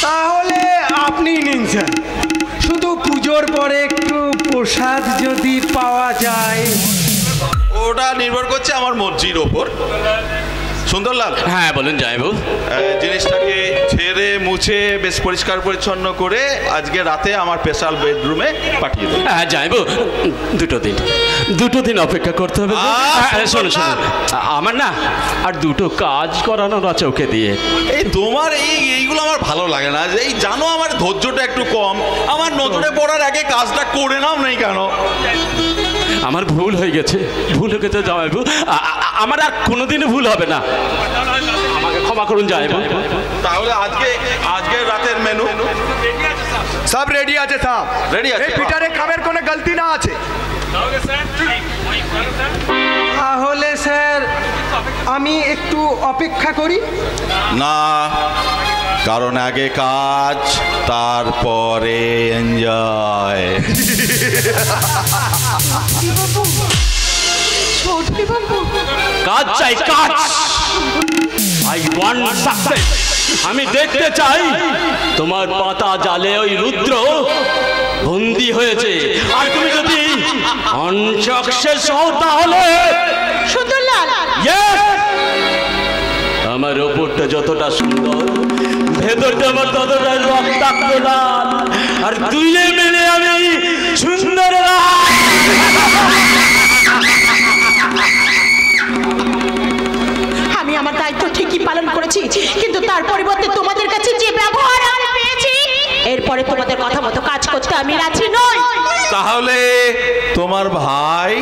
তাহলে আপনি নিন স্যার, শুধু পুজোর পরে একটু প্রসাদ যদি পাওয়া যায়। ওটা নির্ভর করছে আমার মর্জির ওপর। সুন্দরলাল, হ্যাঁ বলুন জামাইবাবু। জিনিসটাকে ছেড়ে মুছে বেশ পরিষ্কার পরিচ্ছন্ন করে আজকে রাতে আমার স্পেশাল বেডরুমে পাঠিয়ে দেবো। হ্যাঁ জামাইবাবু, দুটো দিন অপেক্ষা করতে হবে। শোনো শোনো, আমার না আর দুটো কাজ করানোর আছে ওকে দিয়ে। এই তোমার এইগুলো আমার ভালো লাগে না। এই জানো আমার ধৈর্যটা একটু কম, আমার নজরে পড়ার আগে কাজটা করে নাও নেই কেন? আমার ভুল হয়ে গেছে জামাইবাবু, আমার আর কোনোদিনও ভুল হবে না, আমাকে ক্ষমা করুন জামাইবাবু। তাহলে আজকে রাতের মেনু সব রেডি আছে সাহেব, রেডি আছে। পিটারে কামের কোনো গলতি না আছে। তাহলে স্যার আমি একটু অপেক্ষা করি। না, কারণ আগে কাজ, তারপরে এনজয়। কাজ চাই, কাজ। I want success. আমি দেখতে চাই তোমার পাতা জালে ওই রুদ্র বন্দী হয়েছে, আর তুমি যদি আনসাকসেস হও তাহলে সুন্দরলাল, আমার ওপরটা যতটা সুন্দর, ভেতরটা আমার ততটাই রক্তাক্ত লাল, আর দুইয়ে মিলে আমি সুন্দর আমি আমার দায়িত্ব ঠিকই পালন করেছি, কিন্তু তার পরিবর্তে তোমাদের কাছে যে ব্যবহার আমি পেয়েছি, এরপরে তোমাদের কথা মতো কাজ করতে আমি রাজি নই। তাহলে তোমার ভাই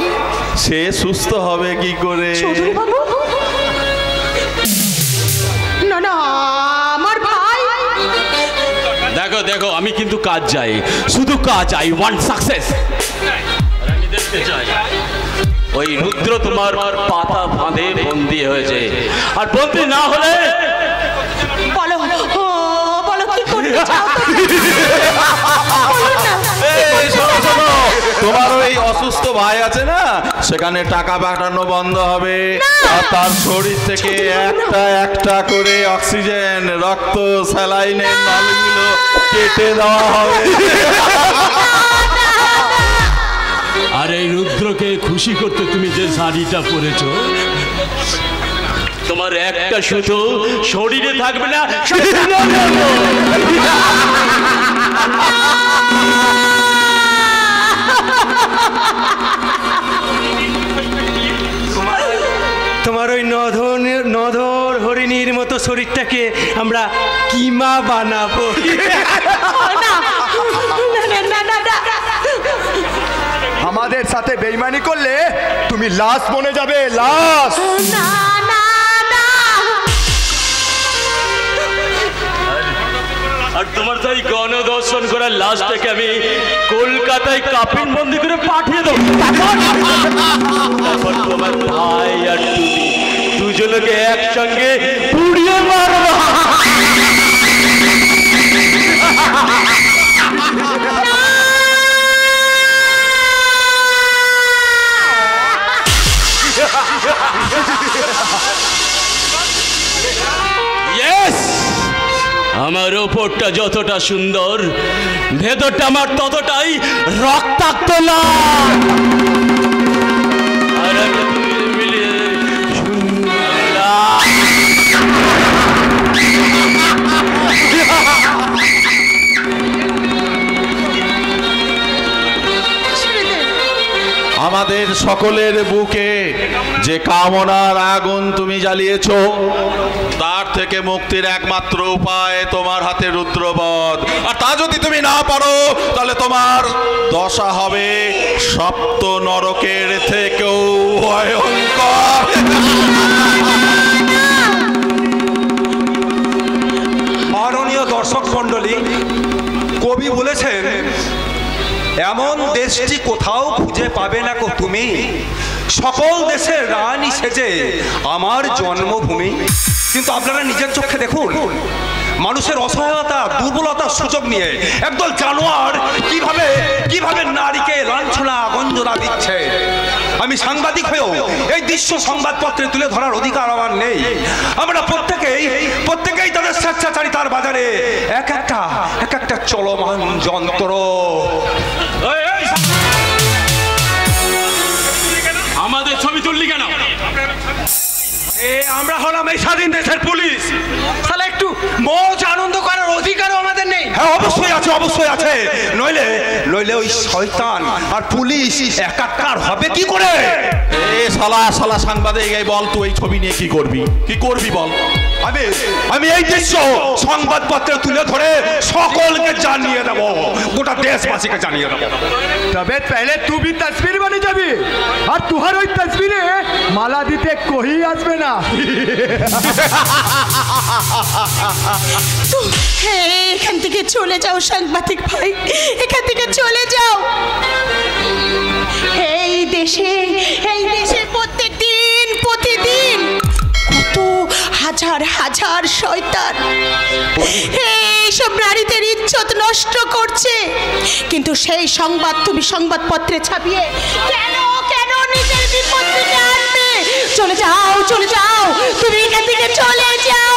সে সুস্থ হবে কি করে? চৌধুরী বাবু, না না, আমার ভাই। দেখো আমি কিন্তু কাজ চাই, শুধু কাজ। I want success. আমি দেখতে চাই ওই রুদ্র তোমার পাতা ফাঁদে বন্দী হয়েছে, আর বন্দী না হলে বলো বলো কি করতে চাও? তোমার ওই অসুস্থ ভাই আছে না, সেখানে টাকা পাঠানো বন্ধ হবে, আর তার শরীর থেকে একটা একটা করে অক্সিজেন, রক্ত, স্যালাইনের নলগুলো কেটে দেওয়া হবে। আর এই রুদ্রকে খুশি করতে তুমি যে শাড়িটা পরেছো, তোমার একটা সুতো শরীরে থাকবে না। তোমার ওই নধর হরিণীর মতো শরীরটাকে আমরা কিমা বানাবো। আমাদের সাথে বেইমানি করলে তুমি লাশ বনে যাবে, লাশ। আর তোমার তাই গণদর্শন করার লাশটাকে আমি কলকাতায় কাপিন বন্দি করে পাঠিয়ে দেবো। তারপর তোমার ভাই আর তুমি দুজনকে একসঙ্গে পুড়িয়ে মারবো। আমার ওপরটা যতটা সুন্দর, ভেতরটা আমার ততটাই রক্তাক্ত লাল। আর মিলিয়ে আমাদের সকলের বুকে যে কামনার আগুন তুমি জ্বালিয়েছো, তার থেকে মুক্তির একমাত্র উপায় তোমার হাতে রুদ্রবধ। আর তা যদি তুমি না পারো, তাহলে তোমার দশা হবে সপ্ত নরকের থেকেও ভয়ঙ্কর। মাননীয় দর্শক মণ্ডলী, কবি বলেছেন, এমন দেশটি কোথাও খুঁজে পাবে না কো তুমি, সকল দেশের রানী সেজে আমার জন্মভূমি। কিন্তু আপনারা নিজের চোখে দেখুন, মানুষের অসহায়তা, দুর্বলতার সুযোগ নিয়ে একদল জানোয়ার কিভাবে নারীকে লাঞ্ছনা গঞ্জনা দিচ্ছে। আমি সাংবাদিক হয়েও এই দৃশ্য সংবাদপত্রে তুলে ধরার অধিকার আমার নেই। আমরা প্রত্যেকেই তাদের স্বেচ্ছাচারিতার বাজারে এক একটা চলমান যন্ত্র। আমাদের ছবি তুললি কেন? আমরা হলাম এই স্বাধীন দেশের পুলিশ, তাহলে একটু মৌজ আনন্দ করার অধিকারও আমাদের নেই? হ্যাঁ, অবশ্যই আছে। নইলে ওই শয়তান আর পুলিশ একাকার হবে কি করে? শালা সাংবাদিক, এই বল তুই এই ছবি নিয়ে কি করবি বল। আমি এই দৃশ্য সংবাদপত্রে তুলে ধরে সকলকে জানিয়ে দেব, গোটা দেশবাসীকে জানিয়ে দেব। তবে पहले तू भी तस्वीर बनी যাবি, আর তুহার ওই তসবিরে মালা দিতে কোই আসবে না। এখান থেকে চলে যাও সাংবাদিক ভাই, এখান থেকে চলে যাও। এই দেশে প্রতিদিন কত হাজার শয়তান এইসব নারীদের ইজ্জত নষ্ট করছে, কিন্তু সেই সংবাদ তুমি সংবাদপত্রে ছাপিয়ে কেন নিজের বিপদ ডেকে আনবে? চলে যাও, তুমি এখান থেকে চলে যাও।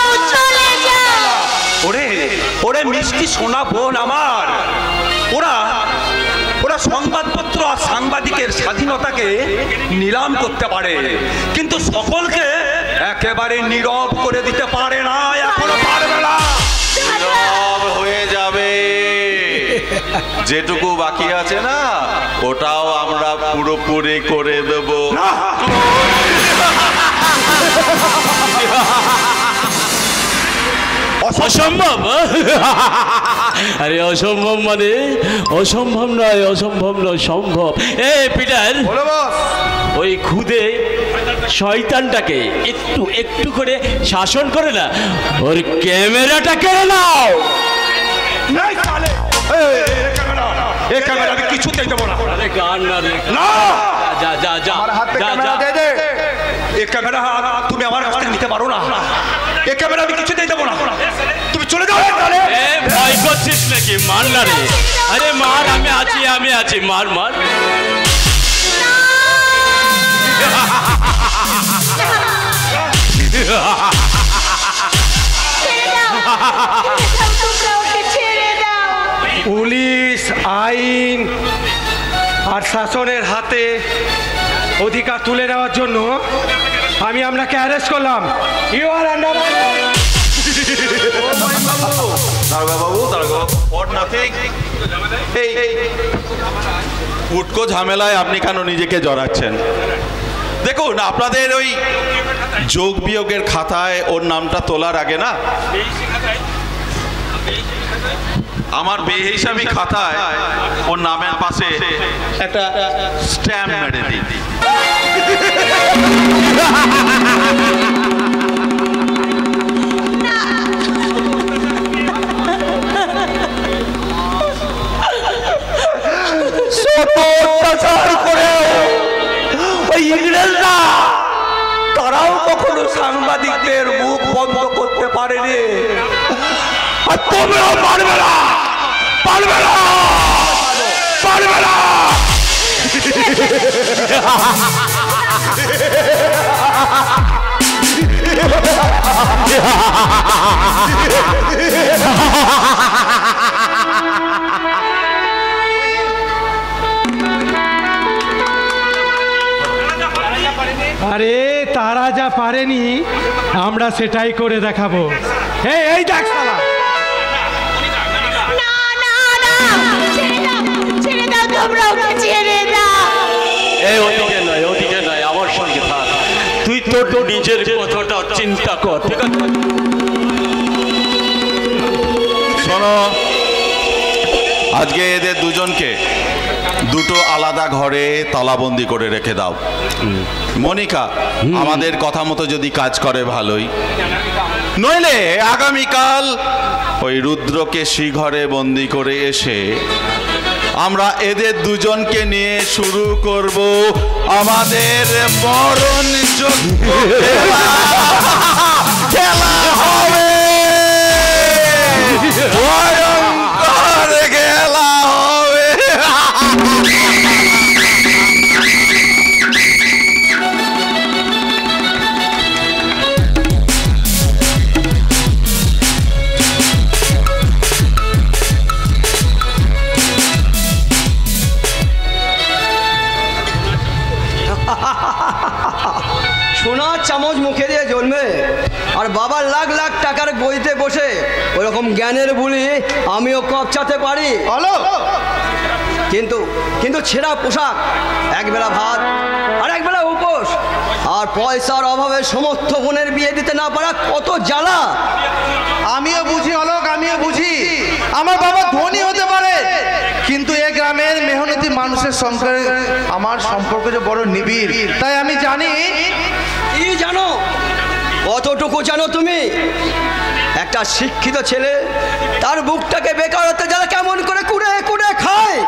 ওরে মিষ্টি সোনা বোন আমার, ওরা সংবাদপত্র আর সাংবাদিকের স্বাধীনতাকে নিলাম করতে পারে, কিন্তু সকলকে একেবারে নীরব করে দিতে পারে না, এখনো পারবে না। নীরব হয়ে যাবে, যেটুকু বাকি আছে না ওটাও আমরা পুরোপুরি করে দেব। অসম্ভব? আরে অসম্ভব মানে অসম্ভব নয়, সম্ভব। পিটার, ওই খুদে শয়তানটাকে একটু করে শাসন করে না, ওর ক্যামেরাটা কেড়ে নাও। এই ক্যামেরা আমি কিছুতেই দেবো না। আরে গান না রে, যা আমার হাতে ক্যামেরা দে দে। এই ক্যামেরা তুমি আমার কাছ থেকে নিতে পারো না, এই ক্যামেরা আমি কিছুতেই দেবো না। তুমি চলে যাও। ভয় করছিস নাকি? মার না রে। আরে মার, আমি আছি, মার। পুলিশ আইন আর শাসনের হাতে অধিকার তুলে নেওয়ার জন্য আমি আপনাকে অ্যারেস্ট করলাম। ইউ আর আন্ডার উটকো ঝামেলায় আপনি কেন নিজেকে জড়াচ্ছেন? দেখুন, আপনাদের ওই যোগ বিয়োগের খাতায় ওর নামটা তোলার আগে না আমার বেহিসাবি খাতায় ওর নামের পাশে একটা স্ট্যাম্প মেরে দিই। ইংরেজরা তারাও কখনো সাংবাদিকদের মুখ বন্ধ করতে পারেনি, আর তোমরাও পারবে না। আরে তারা যা পারেনি আমরা সেটাই করে দেখাবো। এই দেখ শালা, ছেড়ে দাও, তোমরা ওকে ছেড়ে দাও। ওদিকে নয়, আমার সঙ্গে থাক। তুই তোর নিজের কথাটা চিন্তা কর, ঠিক আছে? শোনো, আজকে এদের দুজনকে দুটো আলাদা ঘরে তালাবন্দি করে রেখে দাও। মনিকা আমাদের কথা মতো যদি কাজ করে ভালোই, নইলে আগামীকাল ওই রুদ্রকে ঘরে বন্দি করে এসে আমরা এদের দুজনকে নিয়ে শুরু করব আমাদের মরণযোগ্য খেলা হবে। ভয়ঙ্কর খেলা হবে। রকম জ্ঞানের বুলি আমিও কপচাতে পারি। অলোক, কিন্তু কিন্তু ছেঁড়া পোশাক, একবেলা ভাত আর একবেলা উপোস, আর পয়সার অভাবে সমস্ত বোনের বিয়ে দিতে না পারা কত জ্বালা। আমিও বুঝি অলোক, আমিও বুঝি। আমার বাবা ধনী হতে পারে, কিন্তু এ গ্রামের মেহনতি মানুষের সঙ্গে আমার সম্পর্ক যে বড় নিবিড়। তাই আমি জানি। কি জানো? কতটুকু জানো তুমি? একটা শিক্ষিত ছেলে তার বুকটাকে বেকারত্বে যারা কেমন করে কুড়ে কুড়ে খায়,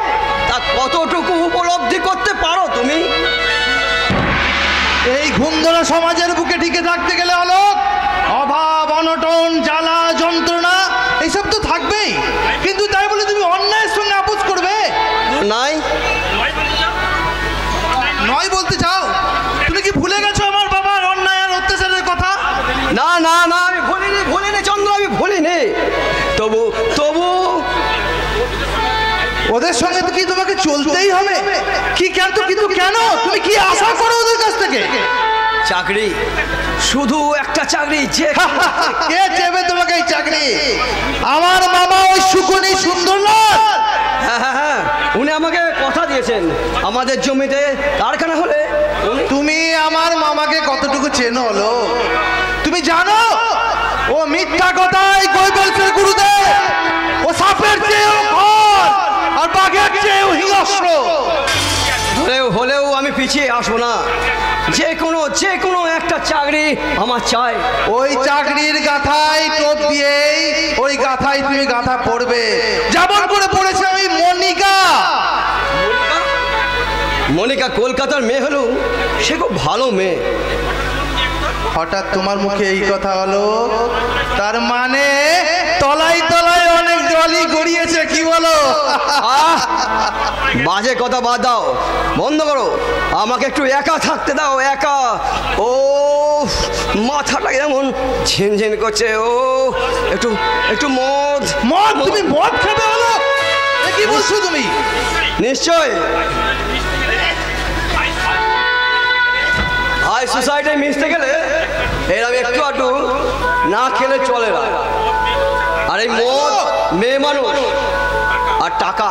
তা কতটুকু উপলব্ধি করতে পারো তুমি? এই ঘুমধরা সমাজের বুকে টিকে থাকতে গেলে অলোক অভাব, অনটন, জ্বালা, যন্ত্রণা এইসব তো থাকবেই। কিন্তু তাই বলে তুমি অন্যায়ের সঙ্গে আপোষ করবে? নাই নয় বলতে চাও? তুমি কি ভুলে গেছো আমার বাবার অন্যায় আর অত্যাচারের কথা? না না না, আমি ভুলিনি চন্দ্র, আমি ভুলিনি। তবু তবু ওদের সঙ্গে তো কি তোমাকে চলতেই হবে? কি কেন? কিন্তু কেন? তুমি কি আশা করো ওদের কাছ থেকে? চাকরি, শুধু একটা চাকরি। যে কে দেবে তোমাকে এই চাকরি? আমার মামা ওই সুকনি সুন্দরলাল। হ্যাঁ হ্যাঁ হ্যাঁ, উনি আমাকে কথা দিয়েছেন আমাদের জমিতে কারখানা হলে। তুমি আমার মামাকে কতটুকু চেনো হলো? তুমি জানো ও মিথ্যা কথাই কৈবল্যের গুরুদেব। ও সাপের চেয়েও খর আর বাঘের চেয়েও হিংস্র। হলেও আমি পিছিয়ে আসবো না। যে কোনো একটা চাকরি আমার চাই। ওই চাকরির গাথায় টোপ দিয়েই ওই গাথায় তুমি গাথা পড়বে, যেমন করে পড়েছে ওই মনিকা। মনিকা কলকাতার মেয়ে হলো, সে খুব ভালো মেয়ে। হঠাৎ তোমার মুখে এই কথা হলো, তার মানে তলায় তলায় অনেক জলই গড়িয়েছে, কি বলো? বাজে কথা বাদ দাও, বন্ধ করো। আমাকে একটু একা থাকতে দাও, একা। ও মাথাটা কেমন ঝিনঝিন করছে। ও একটু একটু মদ। মদ? তুমি মদ খাবে হলো? কি বলছো তুমি? নিশ্চয়। হাই সোসাইটি মিশতে গেলে এরকম একটু আটু না খেলে চলে না। আর এই মদ, মেয়ে মানুষ আর টাকা,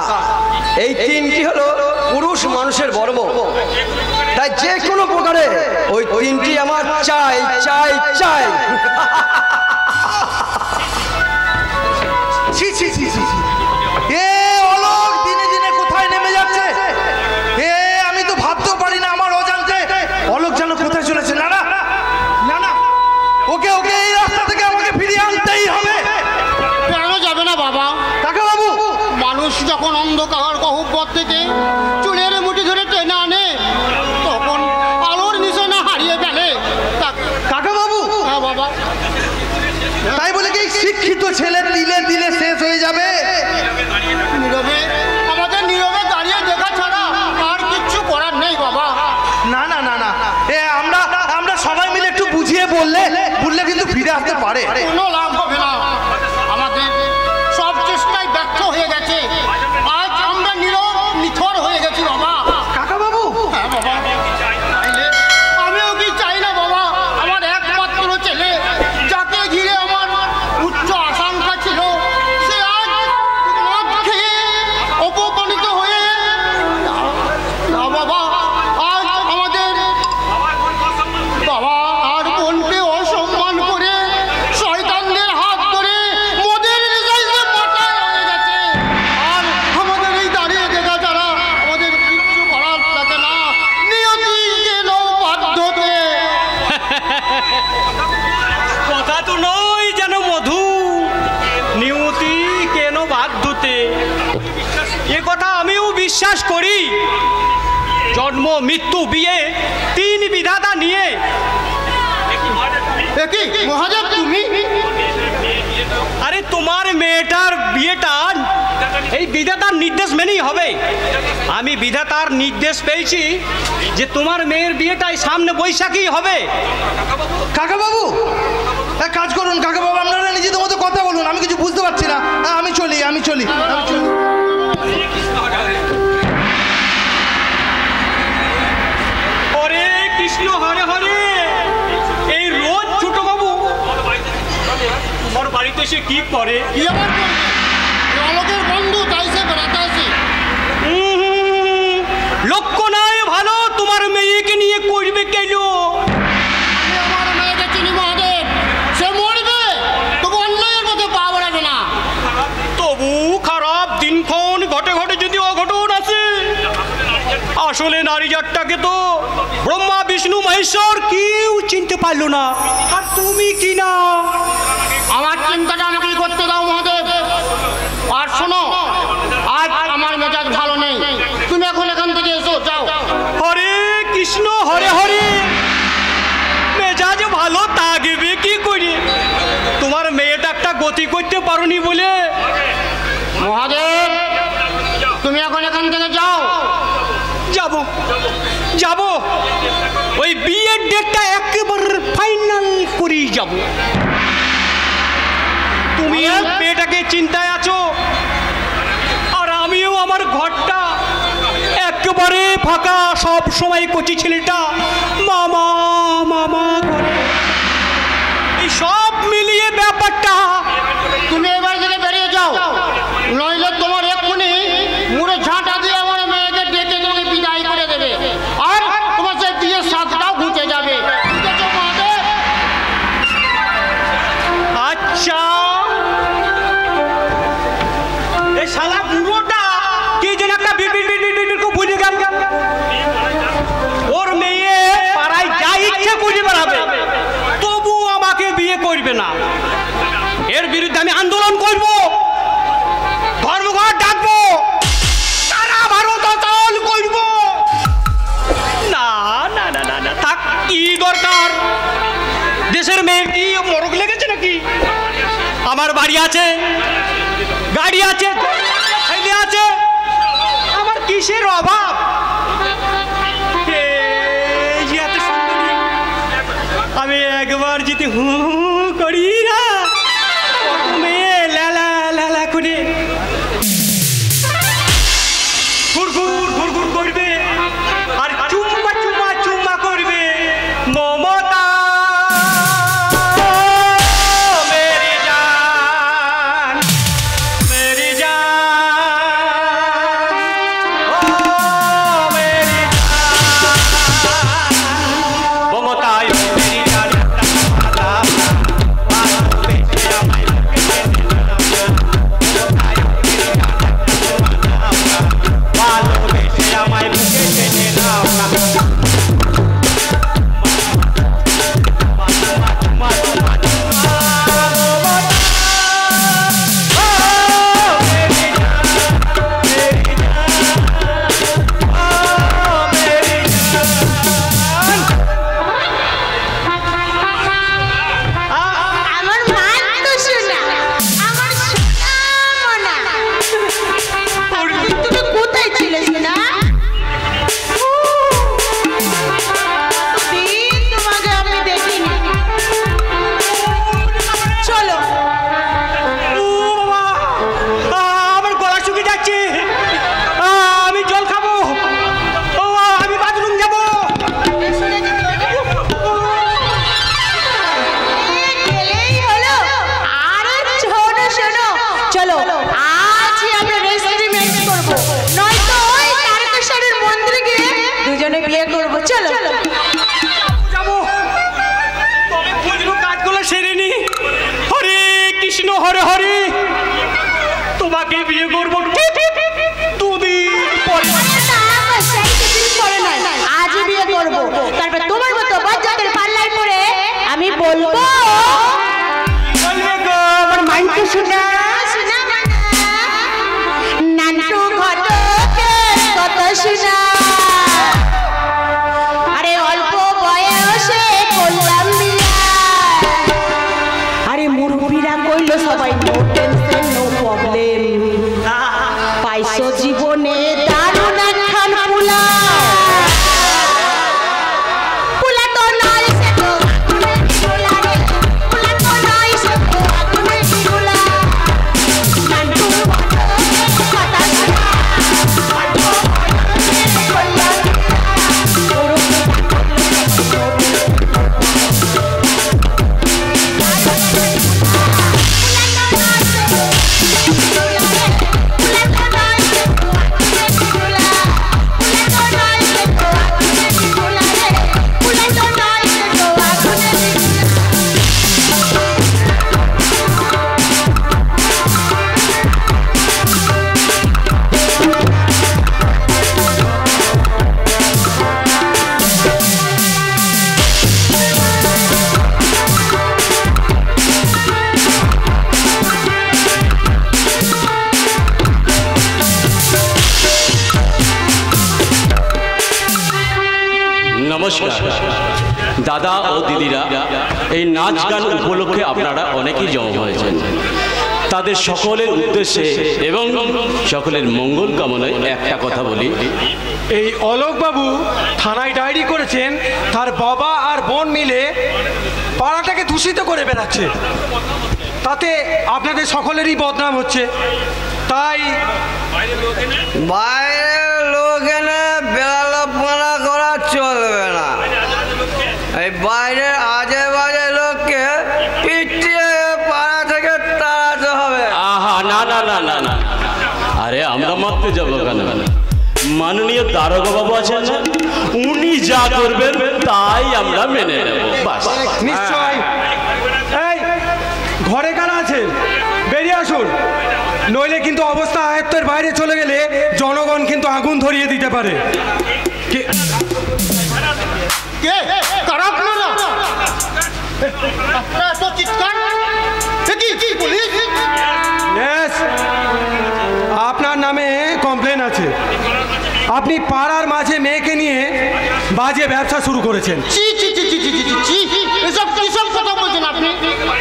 এই তিনটি হলো পুরুষ মানুষের বর্ম। তাই যে কোনো প্রকারে ওই তিনটি আমার চাই চাই চাই। ছি ছি ছি ছি, এ অলোক দিনে দিনে কোথায় নেমে যাচ্ছে? এ আমি তো ভাবতেও পারি না আমার অজান্তে অলোক যেন কোথায় চলেছে। না না না না, ওকে ওকে এই রাস্তা থেকে আমাকে ফিরিয়ে আনতেই হবে। কেন যাবে না বাবা? কাকা বাবু, মানুষ যখন অন্ধকার গহ্বর থেকে চুলের মুঠি ধরে টেনে আনে, তখন আলোর নিশানা হারিয়ে ফেলে। কাকা বাবু, হ্যাঁ বাবা। তাই বলে কি শিক্ষিত ছেলে দিলে দিলে শেষ হয়ে যাবে? নীরবে, আমাদের নীরবে দাঁড়িয়ে দেখা ছাড়া আর কিচ্ছু করার নেই বাবা। না না না না, এ আমরা আমরা সবাই মিলে একটু বুঝিয়ে বললে কিন্তু ফিরে আসতে পারে। কোনো লাভ হবে না, আমাদের সব চেষ্টাই ব্যর্থ হয়ে গেছে। আজ আমরা নীরব নিথর হয়ে গেছি বাবা। কাকা বাবু, হ্যাঁ বাবা। আমিও কি চাই না বাবা, আমার একমাত্র ছেলে যাকে ঘিরে আমার উচ্চ আশঙ্কা ছিল, সে আজ মদ খেয়ে অপমানিত হয়ে। না বাবা, আজ আমাদের বাবা আর বোনকে অসম্মান করে শয়তানদের হাত ধরে মদের নেশায় সে মাতাল হয়ে গেছে। আর আমাদের এই দাঁড়িয়ে দেখা ছাড়া আমাদের কিচ্ছু করার থাকে না। নিয়তি কেন বাধ্যতে। কথা তো নয় যেন মধু, নিয়তি কেন বাধ্যতে। এ কথা আমিও বিশ্বাস করি। জন্ম, মৃত্যু, বিয়ে, তিন বিধাতা নিয়ে। কি মহাদেব তুমি? আরে তোমার মেয়েটার বিয়েটা এই বিধাতার নির্দেশ মেনেই হবে। আমি বিধাতার নির্দেশ পেয়েছি যে তোমার মেয়ের বিয়েটাই সামনে বৈশাখী হবে। কাকা বাবু এক কাজ করুন, কাকা বাবু আপনারা নিজেদের মতো কথা বলুন, আমি কিছু বুঝতে পারছি না। আমি চলি আমি চলি আমি চলি। হরে কৃষ্ণ হরে হরে। এই রোজ ছোট বাবু তোমার বাড়িতে দেশে কি করে? কি আবার করবে? এই অলোকের বন্ধু চাইছে বেড়াতে আসি। লক্ষ্য নাই ভালো, তোমার মেয়েকে নিয়ে করবে কেন? আমি আমার মেয়েকে চিনি মহাদেব, সে মরবে তবু অন্যায়ের মধ্যে পা বাড়াবে না। তবু খারাপ দিনক্ষণ ঘটে ঘটে যদি অঘটন আছে, আসলে নারী জাতটাকে তো ব্রহ্মা বিষ্ণু মহেশ্বর কেউ চিনতে পারলো না, আর তুমি কি না? আমার চিন্তাটা আমাকেই করতে দাও মহাদেব। আর শোনো, আজ আমার মেজাজ ভালো নেই, তুমি এখন এখান থেকে এসো, যাও। হরে কৃষ্ণ হরে হরে, মেজাজ ভালো থাকবে কি করে? তোমার মেয়েটা একটা গতি করতে পারোনি বলে। মহাদেব তুমি এখন এখান থেকে যাও। যাব যাব, ওই বিয়ের ডেটটা একেবারে ফাইনাল করেই যাব। তুমি মেয়েটাকে চিন্তায় আছো, আর আমিও আমার ঘরটা একেবারে ফাঁকা, সব সময় কচি ছেলেটা মামা মামা করে, এই সব মিলিয়ে ব্যাপারটা। তুমি এবার থেকে বেরিয়ে যাও, নইলে তোমার এক্ষুনি মুড়ে ঝাঁটা দিয়ে আমার মেয়েকে ডেকে তোমাকে বিদায় করে দেবে, আর তোমার সেই বিয়ের স্বাদটাও ঘুচে যাবে। ঠিক আছে মহাদেব? আচ্ছা, এই শালা বুড়োটা কি যেন একটা বিড়বিড় করে বুঝে গেল। ওর মেয়ে পাড়ায় যা ইচ্ছে করে বেড়াবে, তবু আমাকে বিয়ে করবে না। এর বিরুদ্ধে আমি আন্দোলন করব, ধর্মঘট ডাকবো, সারা ভারত অচল করব। না না না না না, থাক, কি দরকার? দেশের মেয়ের কি মরক লেগেছে নাকি? আমার বাড়ি আছে, গাড়ি আছে, ছেলে আছে, আমার কিসের অভাব? এই যে এত সুন্দরী, আমি একবার যদি হু করি না, মেয়ে লালা লালা করে ঘুরঘুর ঘুরঘুর করবে, আর চুম্মা চুম্মা চুম্মা করবে। মমতা মেরি জান, মেরি জান, ও মেরি জান, মমতা মেরি জান, আমার মান তো শোনা, আমার সোনা মোনা। তুমি কোথায় ছিলে সোনা? দিন তোমাকে আমি দেখিনি। চলো। ও বাবা, আমার গলা শুকিয়ে যাচ্ছে, আমি জল খাবো, ও আমি বাথরুম যাবো। গেলেই হলো। আরে শোনো শোনো, চলো আজই আমরা রেস্টুরেন্ট করবো, নয়তো ওই তারকেশ্বরের মন্দিরে গিয়ে দুজনে বিয়ে করবো। চলো। যাবো, তবে খুঁজবো কাজগুলো সেরে নি। হরে কৃষ্ণ হরে হরে, তোমাকে বিয়ে করবো দুদিন পরে। আজই বিয়ে করবো, তারপর তোমার মতো বাচ্চাদের পাল্লায় পড়ে আমি বলবো বলবে গো, আমার মাইন্ড শোনা। নান্টু ঘটকের কথা শোনা। আরে অল্প বয়সে করলাম বিয়া, আরে মুরব্বীরা কইলো সবাই নো টেনশন নো প্রবলেম, পাইছো জীবনে দারুণ একখান পুলা। পুলা তো নয় সে তো আগুনের চুলা রে, পুলা তো নয় সে তো আগুনের চুলা। নান্টু ঘটকের কথা শোনা, অল্প বয়সে করলাম বিয়া। দাদা ও দিদিরা, এই নাচ গান উপলক্ষে আপনারা অনেকেই জমা হয়েছেন। তাদের সকলের উদ্দেশ্যে এবং সকলের মঙ্গল কামনায় একটা কথা বলি। এই অলোকবাবু থানায় ডায়েরি করেছেন, তার বাবা আর বোন মিলে পাড়াটাকে দূষিত করে বেড়াচ্ছে, তাতে আপনাদের সকলেরই বদনাম হচ্ছে। তাই বাইরের লোক এনে বেলাপানা করা চলবে না। এই বাইরের আজে বাজে লোককে পিটিয়ে পাড়া থেকে তাড়াতে হবে। আহা, না না না না না, আরে আমরা মারতে যাবো কেন? মাননীয় দারোগা বাবু আছেন না, উনি যা করবেন তাই আমরা মেনে নেব। নিশ্চয়। এই ঘরে কারা আছেন বেরিয়ে আসুন, নইলে কিন্তু অবস্থা আয়ত্তের বাইরে চলে গেলে জনগণ কিন্তু আগুন ধরিয়ে দিতে পারে। কে কারা আপনারা? আপনারা এত চিৎকার, কি পুলিশ? Yes, আপনার নামে কমপ্লেন আছে। আপনি পাড়ার মাঝে মেয়েকে নিয়ে বাজে ব্যবসা শুরু করেছেন। চি চি চি চি চি চি চি, এসব কিসব কথা বলছেন আপনি?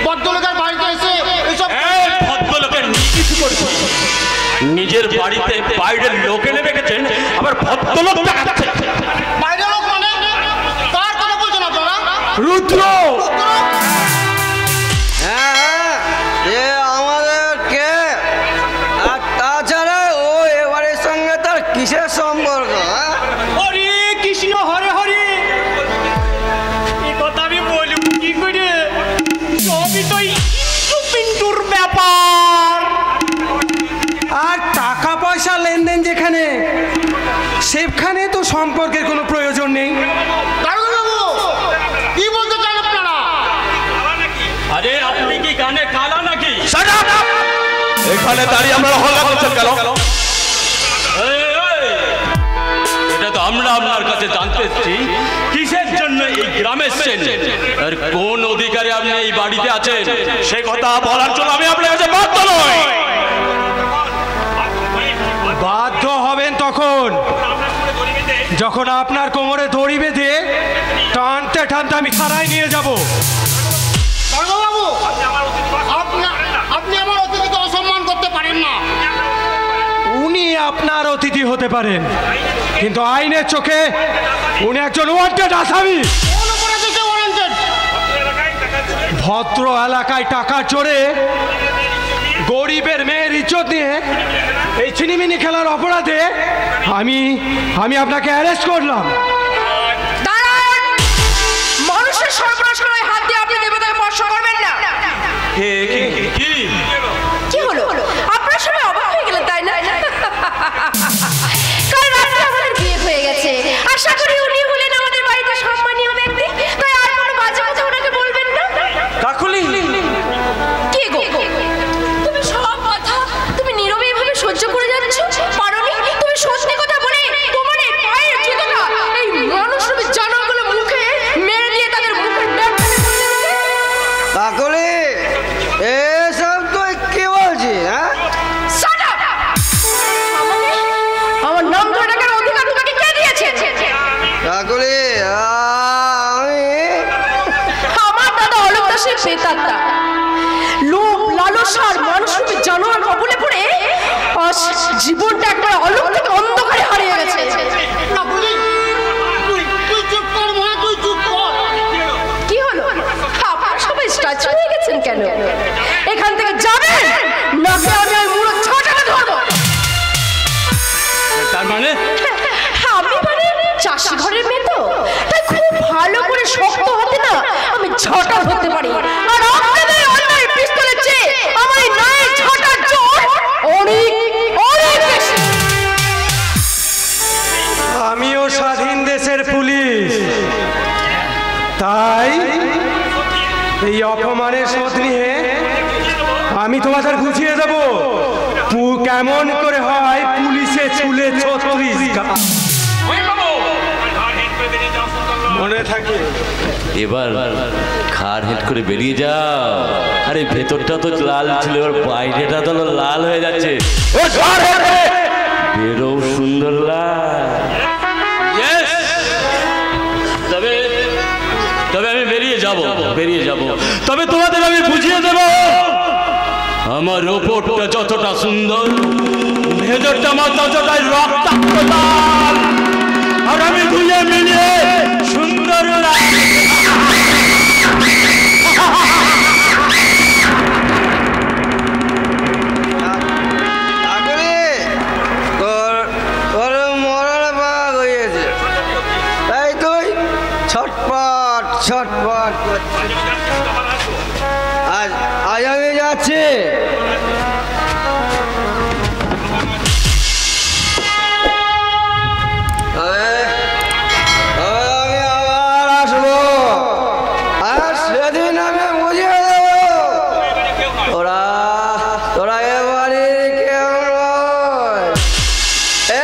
ভদ্রলোকের বাড়িতে এসে এসব ভদ্রলোকের কিছু করছেন, নিজের বাড়িতে বাইরের লোক এনে রেখেছেন, আবার ভদ্রলোক দেখাচ্ছেন। বাইরের লোক মানে কার কথা বলছেন আপনারা? রুদ্র, হ্যাঁ, এ আমাদের কে? আর তাছাড়া ও এবারের সঙ্গে তার কিসের সম্পর্ক? হরে কৃষ্ণ হরে হরে। এই কথা আমি বলব কি করে? সবই তো পিন্টুর ব্যাপার। আর টাকা পয়সা লেনদেন যেখানে, সেখানে তো সম্পর্কের কোনো প্রয়োজন নেই। কি বলতে চান আপনারা? আরে আপনি কি গানে কালা নাকি? এখানে দাঁড়িয়ে আমরা হল্লা করছেন কেন? এটা তো আমরা আপনার কাছে জানতে এসেছি, কিসের জন্য এই গ্রামে এসেছেন আর কোন অধিকারে আপনি এই বাড়িতে আছেন, সে কথা বলার জন্য আমি আপনার কাছে বাধ্য নই। বাধ্য হবেন তখন যখন আপনার কোমরে দড়ি বেঁধে টানতে টানতে আমি থানায় নিয়ে যাব। বাবু, আপনি আমার অতিথিকে অসম্মান করতে পারেন না। উনি আপনার অতিথি হতে পারেন, কিন্তু আইনের চোখে উনি একজন ওয়ান্টেড আসামি। ভদ্র এলাকায় টাকার জোরে গরিবের মেয়ের ইজ্জত নিয়ে এই ছিনিমিনি খেলার অপরাধে আমি আপনাকে অ্যারেস্ট করলাম। মানুষের সর্বনাশ করে হাত দিয়ে আপনি দেবতাকে স্পর্শ করবেন না। কি হলো? আপনার সবাই অবাক হয়ে গেলেন তাই না? কাল রাতে আমাদের বিয়ে হয়ে গেছে, আশা করি উনি হলেন আমাদের বাড়িতে সম্মানীয় ব্যক্তি, তাই আর কোনো বাজে কথা ওনাকে বলবেন না। কাকুলি, কি গো, তুমি সব কথা তুমি নীরবে এভাবে সহ্য করে যাচ্ছ? পারোনি তুমি সত্যি কথা বলে তোমার এই পায়ের জুতোটা এই মানুষরূপী জানোয়ারগুলো মুখে মেরে দিয়ে তাদের মুখের ব্যাগটা খুলে দিতে? কাকলি, এসব তুই কি বলছিস? হ্যাঁ, Shut up! আমার নাম ধরে ডাকার অধিকার তোমাকে কে দিয়েছে? কাকলি, আমার দাদা অলোক দাসের প্রেতাত্মা লোভ লালসার মানুষরূপী জানোয়ার কবলে পড়ে আজ জীবনটা একবার অলোক থেকে অন্ধকারে হারিয়ে গেছে। তুই চুপ কর মা, তুই চুপ কর। কি হলো? আপনারা সবাই স্ট্যাচু হয়ে গেছেন কেন? এখান থেকে যাবেন নাকি আমি ওই মুড়ো ঝাঁটাকে ধরবো? তার মানে আমি মানে চাষি ঘরের মেয়ে তো, তাই খুব ভালো করে শক্ত হাতে না আমি ঝাঁটা ধরতে পারি। আর আপনাদের অন্যায় পিস্তলের চেয়ে আমার এই নায়ের ঝাঁটার জোর অনেক অনেক বেশি। আমিও স্বাধীন দেশের পুলিশ, তাই এই অপমানের শোধ নিয়ে আমি তোমাদের বুঝিয়ে দেব কেমন করে হয় পুলিশে চুলে 36 গা। মনে থাকে এবার খাড় হেট করে বেরিয়ে যাও। আরে ভেতরটা তো লাল ছিল, এবার বাইরেটা তো লাল হয়ে যাচ্ছে। বেরো সুন্দর লাল। তবে যাব, তবে তোমাদের আমি বুঝিয়ে দেব আমার ওপরটা যতটা সুন্দর, ভেতরটা আমার ততটাই রক্তাক্ত, আর আমি ধুয়ে মিলিয়ে সুন্দর ছটপট ছটপট আজ আমি যাচ্ছি। আমি আবার আসবো, আর সেদিন আমি বুঝিয়ে দেবো তোরা তোরা এবারে কেউ নয়।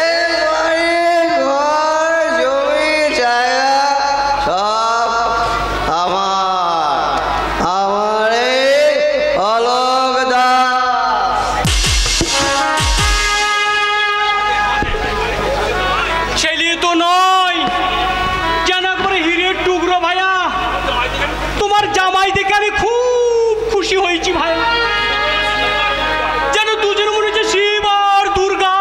এই বাড়ি ঘর জমি জায়গা সব আমার এই অলোক দাস। ছেলে তো নয়, যেন একবারে হিরের টুকরো ভাইয়া। তোমার জামাই দেখে আমি খুব খুশি হয়েছি ভাই, যেন দুজন মনে হচ্ছে শিব আর দুর্গা।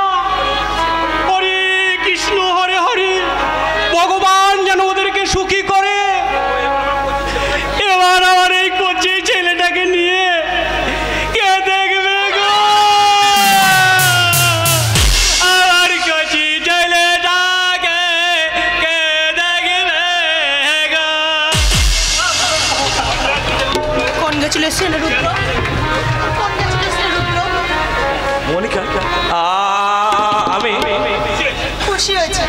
হরে কৃষ্ণ হরে হরে, ভগবান যেন ওদেরকে সুখী করে। এবার আমার এই কচি ছেলেটাকে নিয়ে কে দেখবে গো? আমার কচি ছেলেটাকে কে দেখবে গো? কনগ্রাচুলেশন রুদ্র, কনগ্রাচুলেশন রুদ্র। মনিকা, আমি খুশি হয়েছে,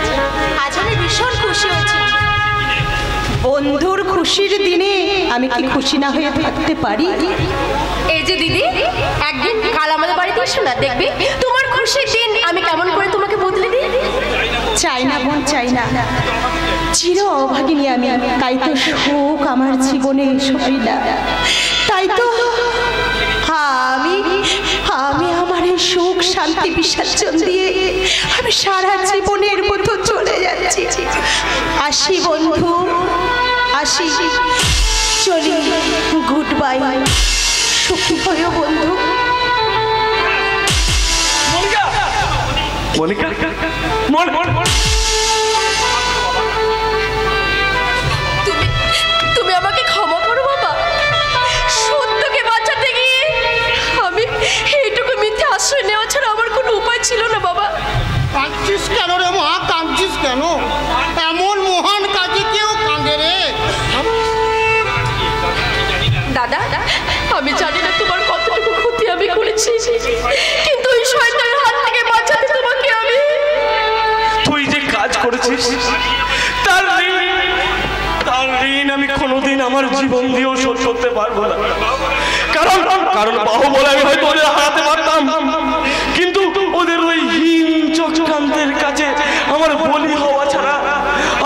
আজ আমি ভীষণ খুশি হয়েছি। বন্ধুর খুশির দিনে আমি কি খুশি না হয়ে থাকতে পারি? এই যে দিদি, একদিন কাল আমাদের বাড়িতে এসো না, দেখবি তোমার খুশির দিন আমি কেমন করে তোমাকে বদলে দিই। চাই না বোন, চাই না। চির অভাগিনী আমি, তাই তো সুখ আমার জীবনে সই না। তাই তো আমি আমি আমার এই সুখ শান্তি বিসর্জন দিয়ে আমি সারা জীবনের মতো চলে যাচ্ছি। আসি বন্ধু, আসি, চলি, গুড বাই, সুখী হয়েও বন্ধু। মনিকা, তুমি আমাকে ক্ষমা করো বাবা। সত্যকে বাঁচাতে গিয়ে আমি এইটুকু মিথ্যে আশ্রয় নেওয়া ছাড়া আমার কোনো উপায় ছিল না বাবা। কাঁদছিস কেন রে মা, কাঁদছিস কেন? এমন মহান কাজে কেউ কাঁদে রে? দাদা, আমি জানি না তোমার কতটুকু ক্ষতি আমি করেছি, কিন্তু ওই শয়তানের হাত থেকে বাঁচাতে তোমাকে আমি। তুই যে কাজ করেছিস তার ঋণ আমি কোনোদিন আমার জীবন দিয়েও শোধ করতে পারবো না। কারণ বাহু বলে আমি হয়তো ওদের হারাতে পারতাম, কিন্তু ওদের ওই হীন চক্রান্তের কাছে আমার বলি হওয়া ছাড়া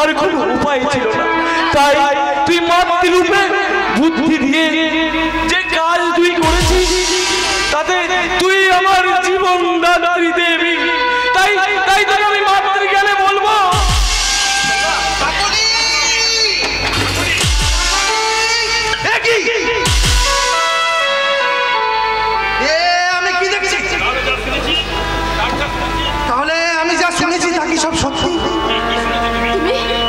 আর কোনো উপায় ছিল না। তাই তুই মাতৃরূপে বুদ্ধি দিয়ে যে কাজ তুই করেছিস, তাতে তুই আমার জীবন দাত্রী দেবী। তাই তাই তোকে আমি মাতৃজ্ঞানে বলবো। আমি কি দেখছি? তাহলে আমি যা শুনেছি তা কি সব সত্যি?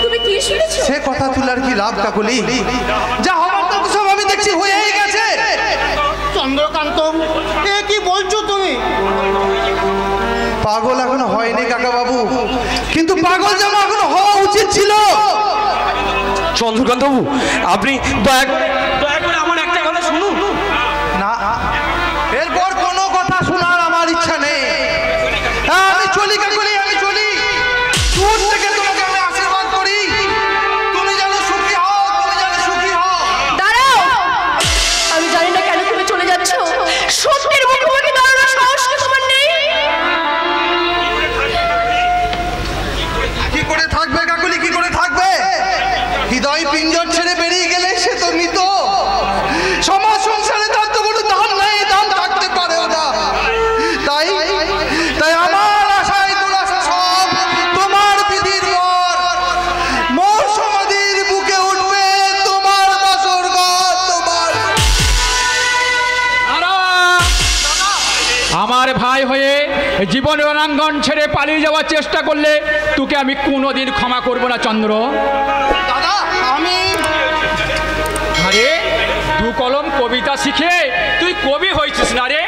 তুমি কি শুনেছো? সে কথা তুলার কি লাভ কাকুলি? যা হবার তা তো সব আমি দেখছি হয়েই গেছে। চন্দ্রকান্ত, এ কি বলছো তুমি? পাগল এখনো হয়নি কাকা বাবু, কিন্তু পাগল যেমন এখনো হওয়া উচিত ছিল। চন্দ্রকান্ত বাবু, আপনি দয়া করে আমার একটা কথা শুনুন না, এরপর কোনো কথা শোনার আমার ইচ্ছা নেই। আমি চলি কাকুলি, আমি চলি। দূর থেকে তোমাকে আমি আশীর্বাদ করি, তুমি যেন সুখী হও, তুমি যেন সুখী হও। দাঁড়াও, আমি জানি না কেন তুমি চলে যাচ্ছ। সত্যের মুখোমুখি দাঁড়ানোর সাহস কি তোমার নেই? কি করে থাকবে কাকুলি, কি করে থাকবে? হৃদয় পিঞ্জর ছেড়ে বেরিয়ে গেলে সে তো মৃত। সমাজ আমার ভাই হয়ে জীবন রণাঙ্গন ছেড়ে পালিয়ে যাওয়ার চেষ্টা করলে তোকে আমি কোনোদিন ক্ষমা করব না চন্দ্র। দাদা আমি আরে দু কলম কবিতা শিখে তুই কবি হয়েছিস না রে?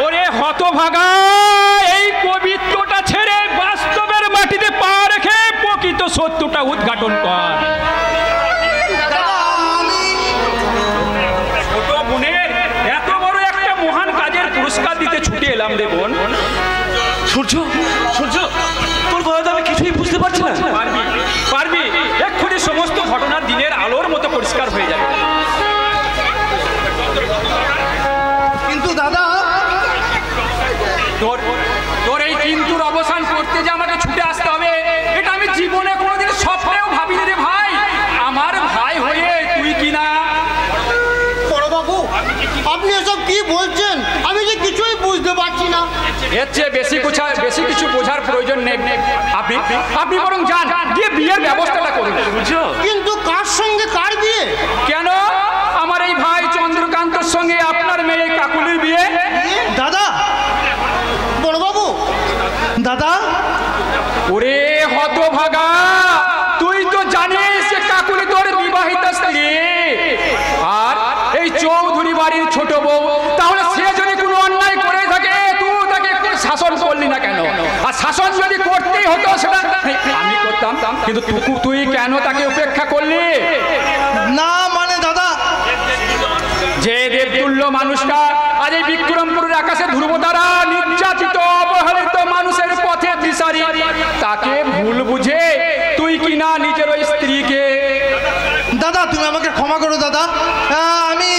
ওরে হতভাগা, এই কবিত্বটা ছেড়ে বাস্তবের মাটিতে পা রেখে প্রকৃত সত্যটা উদ্ঘাটন কর। ছোট বোনের এত বড় একটা মহান কাজের পুরস্কার দিতে ছুটে এলাম রে বোন। সূর্য, সূর্য, তোর কথা আমি কিছুই বুঝতে পারছি না। পারবি পারবি, এক্ষুনি সমস্ত ঘটনা দিনের আলোর মতো পরিষ্কার হয়ে যাবে। কিন্তু দাদা তোর এই কিন্তুর অবসান করতে যে আমাকে ছুটে আসতে হবে, এটা আমি জীবনে কোনোদিন স্বপ্নেও ভাবিনি রে ভাই। আমার ভাই হয়ে তুই কিনা। বড়বাবু আপনি এসব কি বলছেন? আমি যে কিছুই বুঝতে পারছি না। এর চেয়ে বেশি কিছু বোঝার প্রয়োজন নেই। আপনি বরং যান, গিয়ে বিয়ের ব্যবস্থাটা করুন। কিন্তু কার সঙ্গে কার বিয়ে? কেন? আমার এই ভাই চন্দ্রকান্তর সঙ্গে আপনার মেয়ে কাকুলির বিয়ে। দাদা, বড়বাবু দাদা, ওরে হতভাগা, তুই তো জানিস যে কাকুলি তোর বিবাহিত স্ত্রী আর এই চৌধুরী বাড়ির ছোট বউ। তাহলে সে যদি কোনো অন্যায় করে থাকে তুই তাকে শাসন করলি না কেন? আর শাসন যদি করতেই হতো সেটা আমি করতাম, কিন্তু তুই কেন তাকে উপেক্ষা করলি? না মানে দাদা, যে দেবতুল্য মানুষটা আজ এই বিক্রমপুরের আকাশে ধ্রুবতারা নির্যাতিত অবহেলিত মানুষের পথে দিশারি, তাকে ভুল বুঝে তুই কিনা নিজের ওই স্ত্রীকে। দাদা তুমি আমাকে ক্ষমা করো দাদা। আমি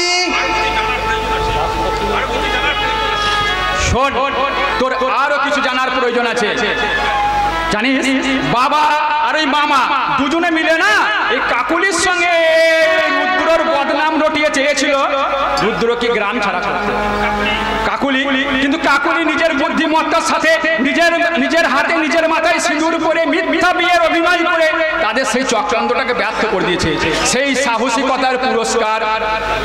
শোন, তোর আরো কিছু জানার প্রয়োজন আছে। জানিস বাবা আর ওই মামা দুজনে মিলে না এই কাকুলির সঙ্গে রুদ্রর বদনাম রটিয়ে চেয়েছিল রুদ্রকে গ্রাম ছাড়া করতে। কিন্তু কাকুলি নিজের বুদ্ধিমত্তার সাথে নিজের হাতে নিজের মাথায় সিঁদুর করে মিথ্যা বিয়ের অভিনয় করে তাদের সেই চক্রান্তটাকে ব্যর্থ করে দিয়েছে। সেই সাহসিকতার পুরস্কার।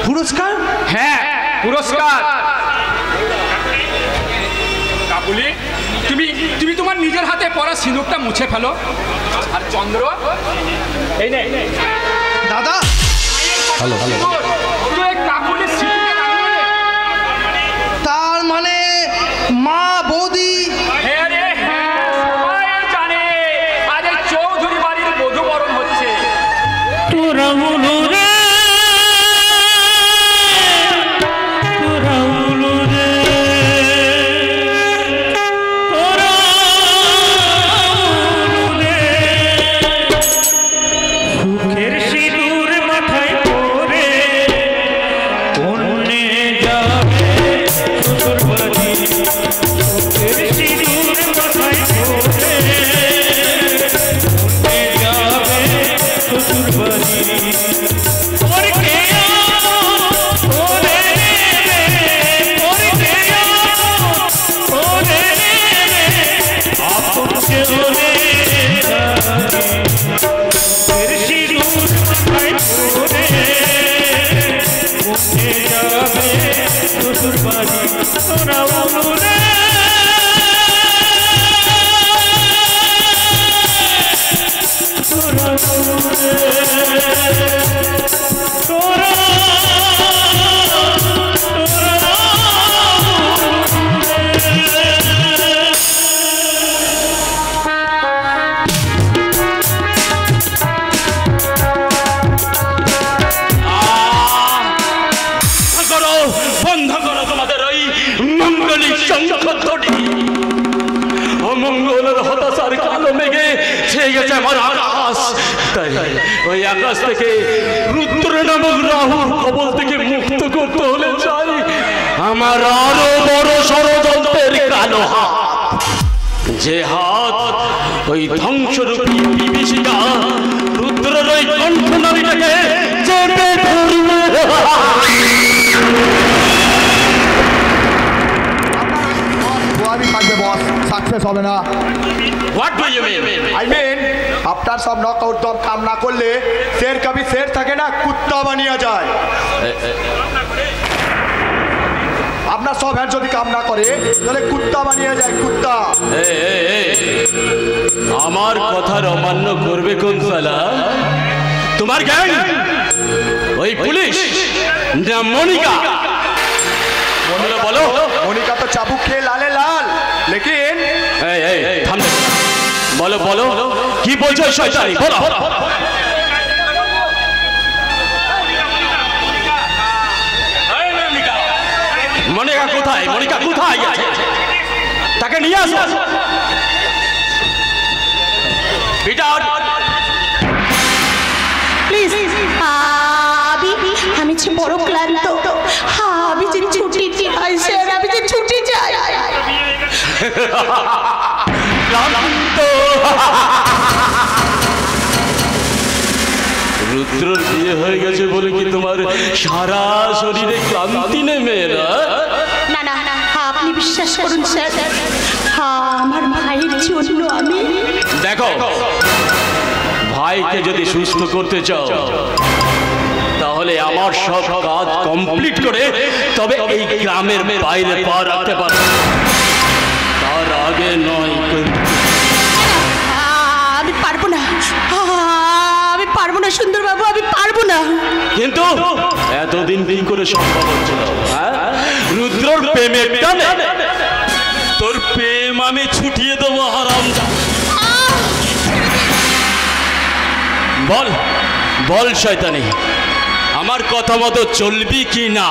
পুরস্কার? হ্যাঁ পুরস্কার। কাকুলি, তুমি তোমার নিজের হাতে পরা সিঁদুরটা মুছে ফেলো। আর চন্দ্র, এই নে দাদা। হ্যালো হ্যালো, তুই কাকুলির সিঁদুরে লাগিয়ে দে। তার মানে মা বৌদি? হ্যাঁ রে হ্যাঁ, সবাই জানে আজ এই চৌধুরী বাড়ির বধূবরণ হচ্ছে। তোরা বলো রে, তোরা বলো রে, তোরা বলো রে, সুখের সিঁদুর মাথায় পরে কোনে যাবে শ্বশুর বাড়ি। সুখের সিঁদুর মাথায় পরে কোনে যাবে শ্বশুর বাড়ি। ওর কে ওরে ওরে আপন কে ওরে সিঁদুর মাথায় পরে কোনে যাবে শ্বশুর বাড়ি। তোরা বলো রে, তোরা বলো রে, তোরা বন্ধ করো তোমাদের ওই মঙ্গলিক সংকটটি। অমঙ্গলের হতাশার কালো মেঘে ছেয়ে গেছে আমার আকাশ। তাই ওই আকাশ থেকে রুদ্র নামক রাহুর কবল থেকে মুক্ত করতে হলে চাই আমার আরো বড় ষড়যন্ত্রের কালো হাত। যে হাত ওই ধ্বংসরূপী বিভীষিকা রুদ্রের ওই কণ্ঠনালীটাকে চেপে ধরবে। সাকসেস হবে না। What do you mean? I mean, আপনার সব নকআউট দম কাম না করলে শের কবি শের থাকে না, কুত্তা বানিয়ে যায়। আপনার সব হ্যাঁ যদি কাম না করে তাহলে কুত্তা বানিয়ে যায় কুত্তা। আমার কথার অমান্য করবে কোন সালা? তোমার গ্যাং ওই পুলিশ না মনিকা? বলো। মনিকা তো চাবুক খেয়ে লালে লাল, লেকিন বলো কি বলছো শয়তানি? বলো। মনিকা কোথায়? মনিকা কোথায় গেছে? তাকে নিয়ে আসো। প্লিজ আমি যে বড় ক্লান্ত, আমি যে ছুটি চাই স্যার, আমি যে ছুটি চাই। রুদ্রর বিয়ে হয়ে গেছে বলে কি তোমার সারা শরীরে ক্লান্তি নেমে? না না না, আপনি বিশ্বাস করুন স্যার, আমার ভাইয়ের জন্য আমি। দেখো, ভাইকে যদি সুস্থ করতে চাও তাহলে আমার সব কাজ কমপ্লিট করে তবে এই গ্রামের বাইরে পা রাখতে পারবে, তার আগে নয়। আমি পারবো না, আমি পারবো না সুন্দরবাবু, আমি পারবো না। কিন্তু এতদিন দিন করে সম্ভব হচ্ছিল। রুদ্রর প্রেমের টানে তোর প্রেম আমি ছুটিয়ে দেবো হারাম। বল শয়তানি, আমার কথা মতো চলবি কি না?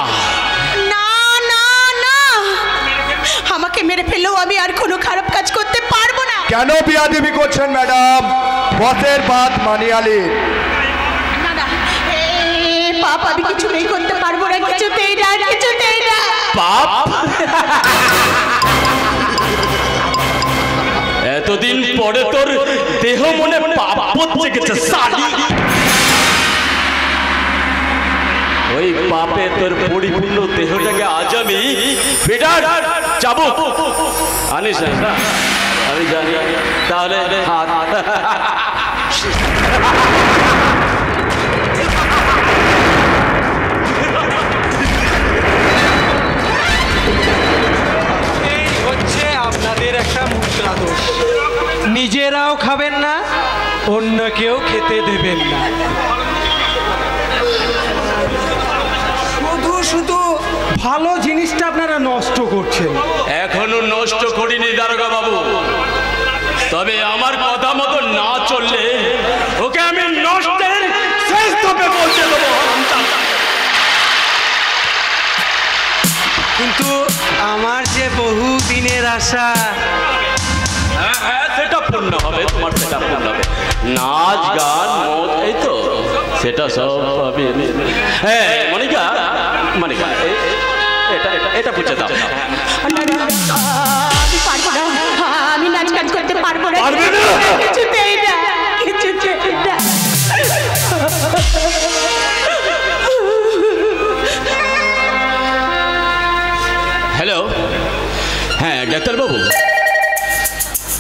না না না, আমাকে মেরে ফেললেও আমি আর কোনো খারাপ কাজ করতে পারবো না। কেন বিয়াদবি করছেন ম্যাডাম? বসের বাত মানিয়ালি। না না, পাপ আমি কিছুতেই করতে পারবো না, কিছুতেই না, কিছুতেই না। পাপ? এতদিন পরে তোর দেহ মনে পাপ হচ্ছে গেছে সালি। ওই পাপে তোর পরিপূর্ণ দেহটাকে আজ আমি বেটার যাবো আনিস না, আমি জানি। তাহলে এই হচ্ছে আপনাদের একটা মুদ্রা দোষ। নিজেরাও খাবেন না, অন্যকেও খেতে দেবেন না। শুধু ভালো জিনিসটা আপনারা নষ্ট করছেন। এখনো নষ্ট করিনি দারোগা বাবু, তবে আমার কথা মতো না চললে ওকে আমি নষ্টের শেষ ধাপে পৌঁছে দেবো। কিন্তু আমার যে বহু দিনের আশা, হ্যাঁ সেটা পূর্ণ হবে, তোমার সেটা পূর্ণ হবে। নাচ গান মদ, এই তো সেটা সব পাবে। হ্যাঁ মনিকা, মনিকা এটা বুঝে দাও। আমি পারবো না, আমি নাচ গান করতে পারবো না, কিছুতেই না, কিছুতেই না। হ্যালো, হ্যাঁ ডাক্তারবাবু,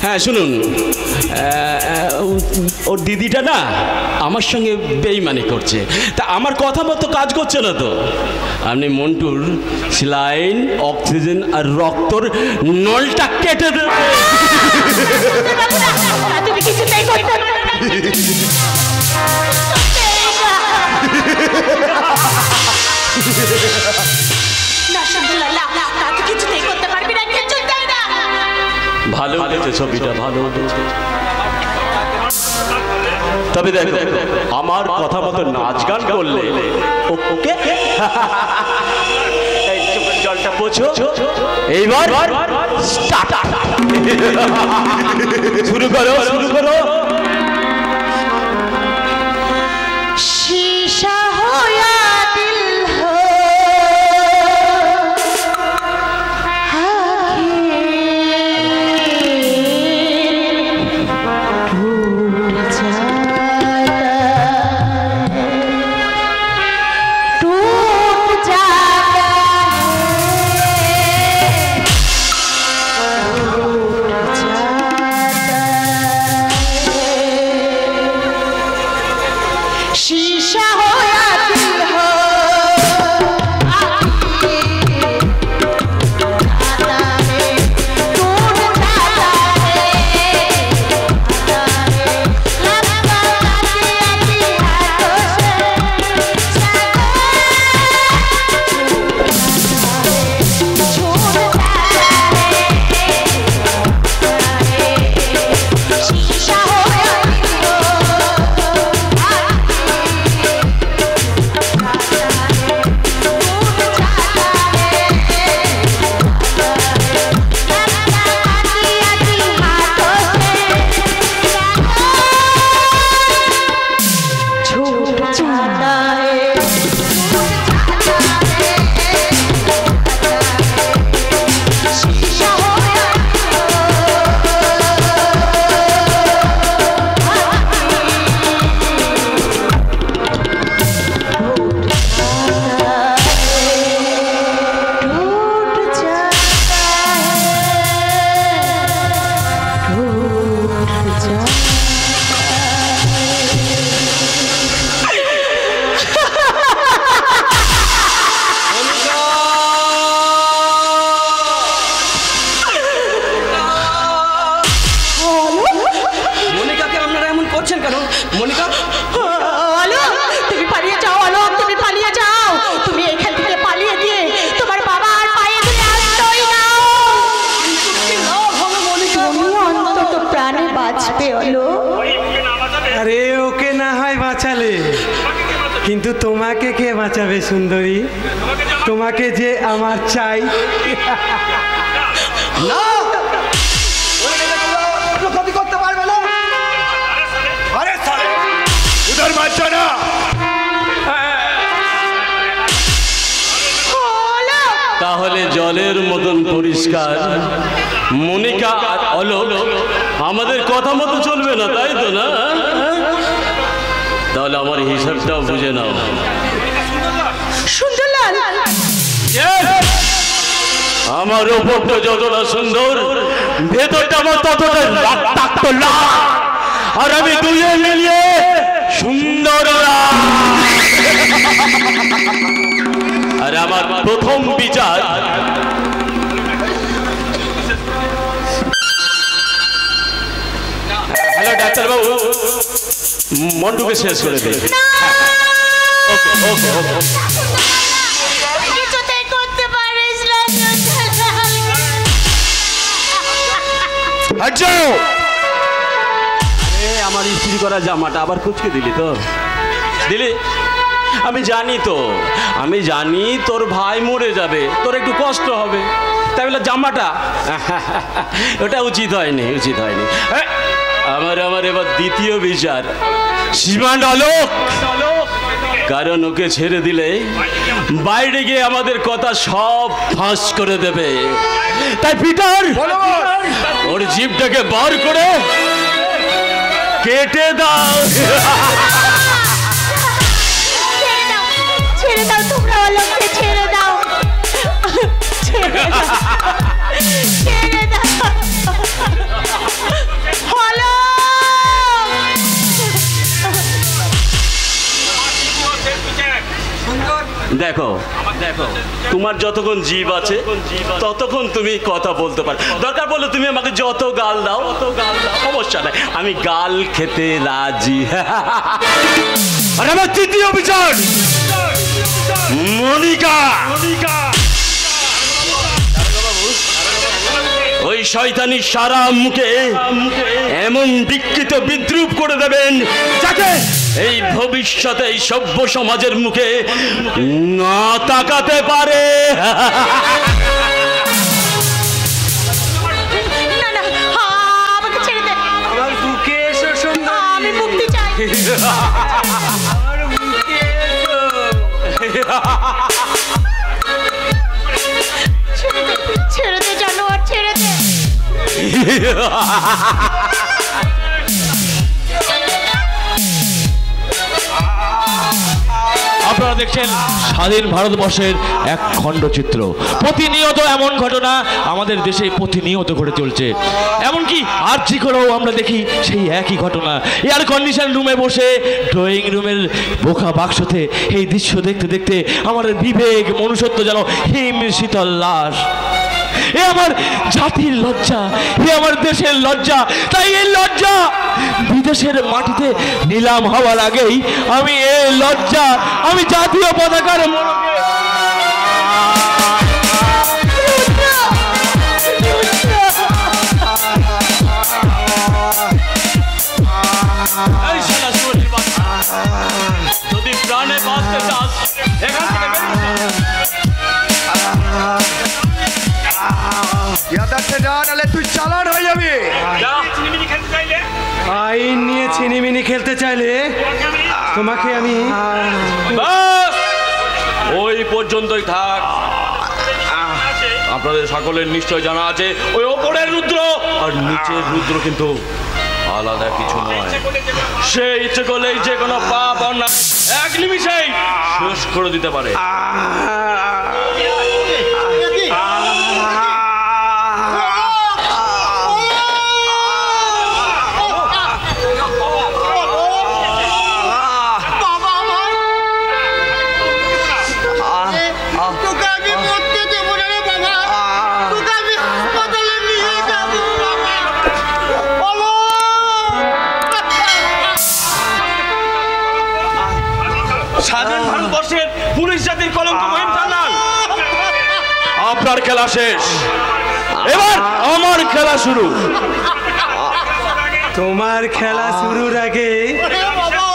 হ্যাঁ শুনুন, ওর দিদিটা না আমার সঙ্গে বেইমানি করছে, তা আমার কথা মতো কাজ করছে না তো। আপনি মন্টুর স্যালাইন, অক্সিজেন আর রক্তর নলটা কেটে দেবে। তুমি কিছুতেই করতে পারবে না। কিছুতেই করতে পারবি না, কিছুতেই না। ভালো হয়েছে ছবিটা, ভালো হয়েছে। তবে দেখো, আমার কথা মতো নাচ গান করলে ওকে জলটা পোছো। এইবার স্টার্ট, শুরু করো, শুরু করো। शीशा हो या दिल हो, टूट जाता है, टूट जाता है। মনিকাকে আপনারা এমন করছেন কেন? মনিকা, অলোক, তুমি পালিয়ে যাও। অলোক, তুমি পালিয়ে যাও। তুমি এখান থেকে পালিয়ে দিয়ে তোমার বাবা আর পায়ে ধরে আশ্রয় নাও। তুমি অন্তত প্রাণে বাঁচবে অলোক। আরে ওকে না হয় বাঁচালে, কিন্তু তোমাকে কে বাঁচাবে সুন্দরী? তোমাকে যে আমার চাই। না, ক্ষতি করতে পারবে না। আরে সালে উধার মারছো না। তাহলে জলের মতন পরিষ্কার মনিকা আর অলোক আমাদের কথা মতো চলবে না, তাই তো না? তাহলে আমার হিসাবটাও বুঝে নাও। সুন্দরলাল, আমার ওপরটা যতটা সুন্দর, ভেতরটা আমার ততটা রক্তাক্ত লাল। আর আমি দুইয়ে মিলিয়ে সুন্দর লাল। আর আমার প্রথম বিচার, হ্যালো ডাক্তারবাবু, মন্টুকে শেষ করে দিন। ওকে ওকে ওকে। কিছুতেই করতে পারিস না সুন্দরলাল। আমার ইস্ত্রি করা জামাটা আবার কুচকে দিলি তো? দিলি? আমি জানি তোর ভাই মরে যাবে, তোর একটু কষ্ট হবে, তাই বলে জামাটা ওটা উচিত হয়নি। আমার এবার দ্বিতীয় বিচার, শ্রীমান অলোক। কারণ ওকে ছেড়ে দিলে বাইরে গিয়ে আমাদের কথা সব ফাঁস করে দেবে। তাই পিটার, ওর জিভটাকে বার করে কেটে দাও। ছেড়ে দাও তোমরা, অলোককে ছেড়ে দাও। ছেড়ে দাও, ছেড়ে দাও অলোক। দেখো, তোমার যতক্ষণ জীব আছে ততক্ষণ তুমি কথা বলতে পারো। দরকার পড়লে তুমি আমাকে যত গাল দাও, সমস্যা নাই, আমি গাল খেতে রাজি। আর আমার তৃতীয় বিচার, মনিকা। ওই শয়তানি সারা মুখে এমন বিকৃত বিদ্রুপ করে দেবেন যাতে এই ভবিষ্যতে এই সভ্য সমাজের মুখে না তাকাতে পারে। না না, আমাকে ছেড়ে দে। আমার বুকে এসো সুন্দর, আমি মুক্তি চাই। আমার বুকে এসো। ছেড়ে দে জানোয়ার, ছেড়ে দে। আপনারা দেখছেন স্বাধীন ভারতবর্ষের এক খণ্ডচিত্র। প্রতিনিয়ত এমন ঘটনা আমাদের দেশে প্রতিনিয়ত ঘটে চলছে। এমনকি আর্জি করেও আমরা দেখি সেই একই ঘটনা। এয়ার কন্ডিশন রুমে বসে ড্রয়িং রুমের বোকা বাক্সতে এই দৃশ্য দেখতে দেখতে আমাদের বিবেক মনুষ্যত্ব যেন হিম শীতল লাশ। এ আমার জাতির লজ্জা, এ আমার দেশের লজ্জা। তাই এই লজ্জা বিদেশের মাটিতে নিলাম হওয়ার আগেই আমি এই লজ্জা আমি জাতীয় পতাকার মোড়কে যদি প্রাণে বাঁচতে চাস এখান থেকে তুই চালান হয়ে যাবি। আইন নিয়ে ছিনিমিনি খেলতে চাইলে তোমাকে আমি ওই পর্যন্তই থাক। আপনাদের সকলের নিশ্চয় জানা আছে ওই ওপরের রুদ্র আর নিচের রুদ্র কিন্তু আলাদা কিছু নয়। সে ইচ্ছে করলেই যে কোনো পাপ অন্যায় এক নিমিষেই শেষ করে দিতে পারে। খেলা শেষ, এবার আমার খেলা শুরু। তোমার খেলা শুরুর আগে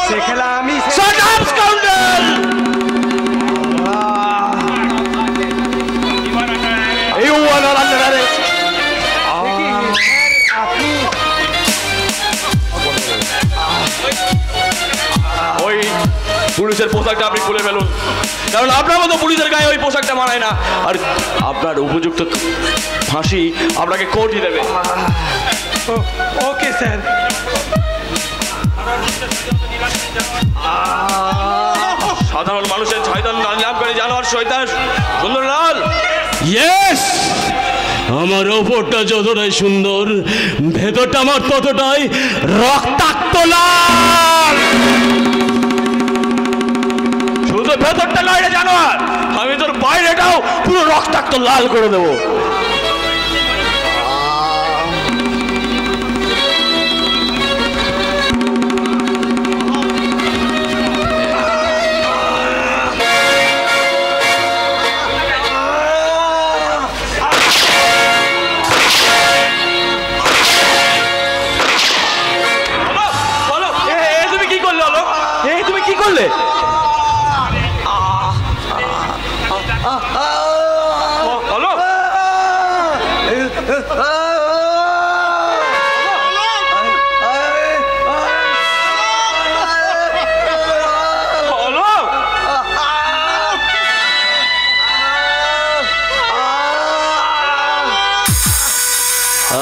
সে খেলা আমি Shut up, scoundrel! You are not under arrest. ওই পুলিশের পোশাকটা আপনি খুলে ফেলুন, কারণ আপনার মতো পুলিশের গায়ে ওই পোশাকটা মানায় না, আর আপনার উপযুক্ত ফাঁসি আপনাকে কোর্টই দেবে। Okay sir. সাধারণ মানুষের ছয়দান লাভ করে জানোয়ার শয়তান সুন্দরলাল। ইয়েস, আমার ওপরটা যতটাই সুন্দর, ভেতরটা আমার ততটাই রক্তাক্ত লাল। শুধু ভেতরটা নয় রে জানোয়ার, আমি তোর বাইরেটাও পুরো রক্তাক্ত লাল করে দেবো।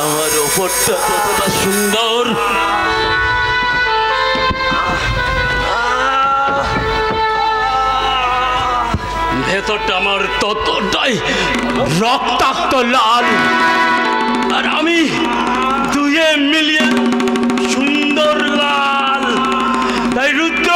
আমার ওপরটা ততটা সুন্দর, ভেতরটা আমার ততটাই রক্তাক্ত লাল, আর আমি দুয়ে মিলিয়ে সুন্দর লাল। তাই রুদ্র,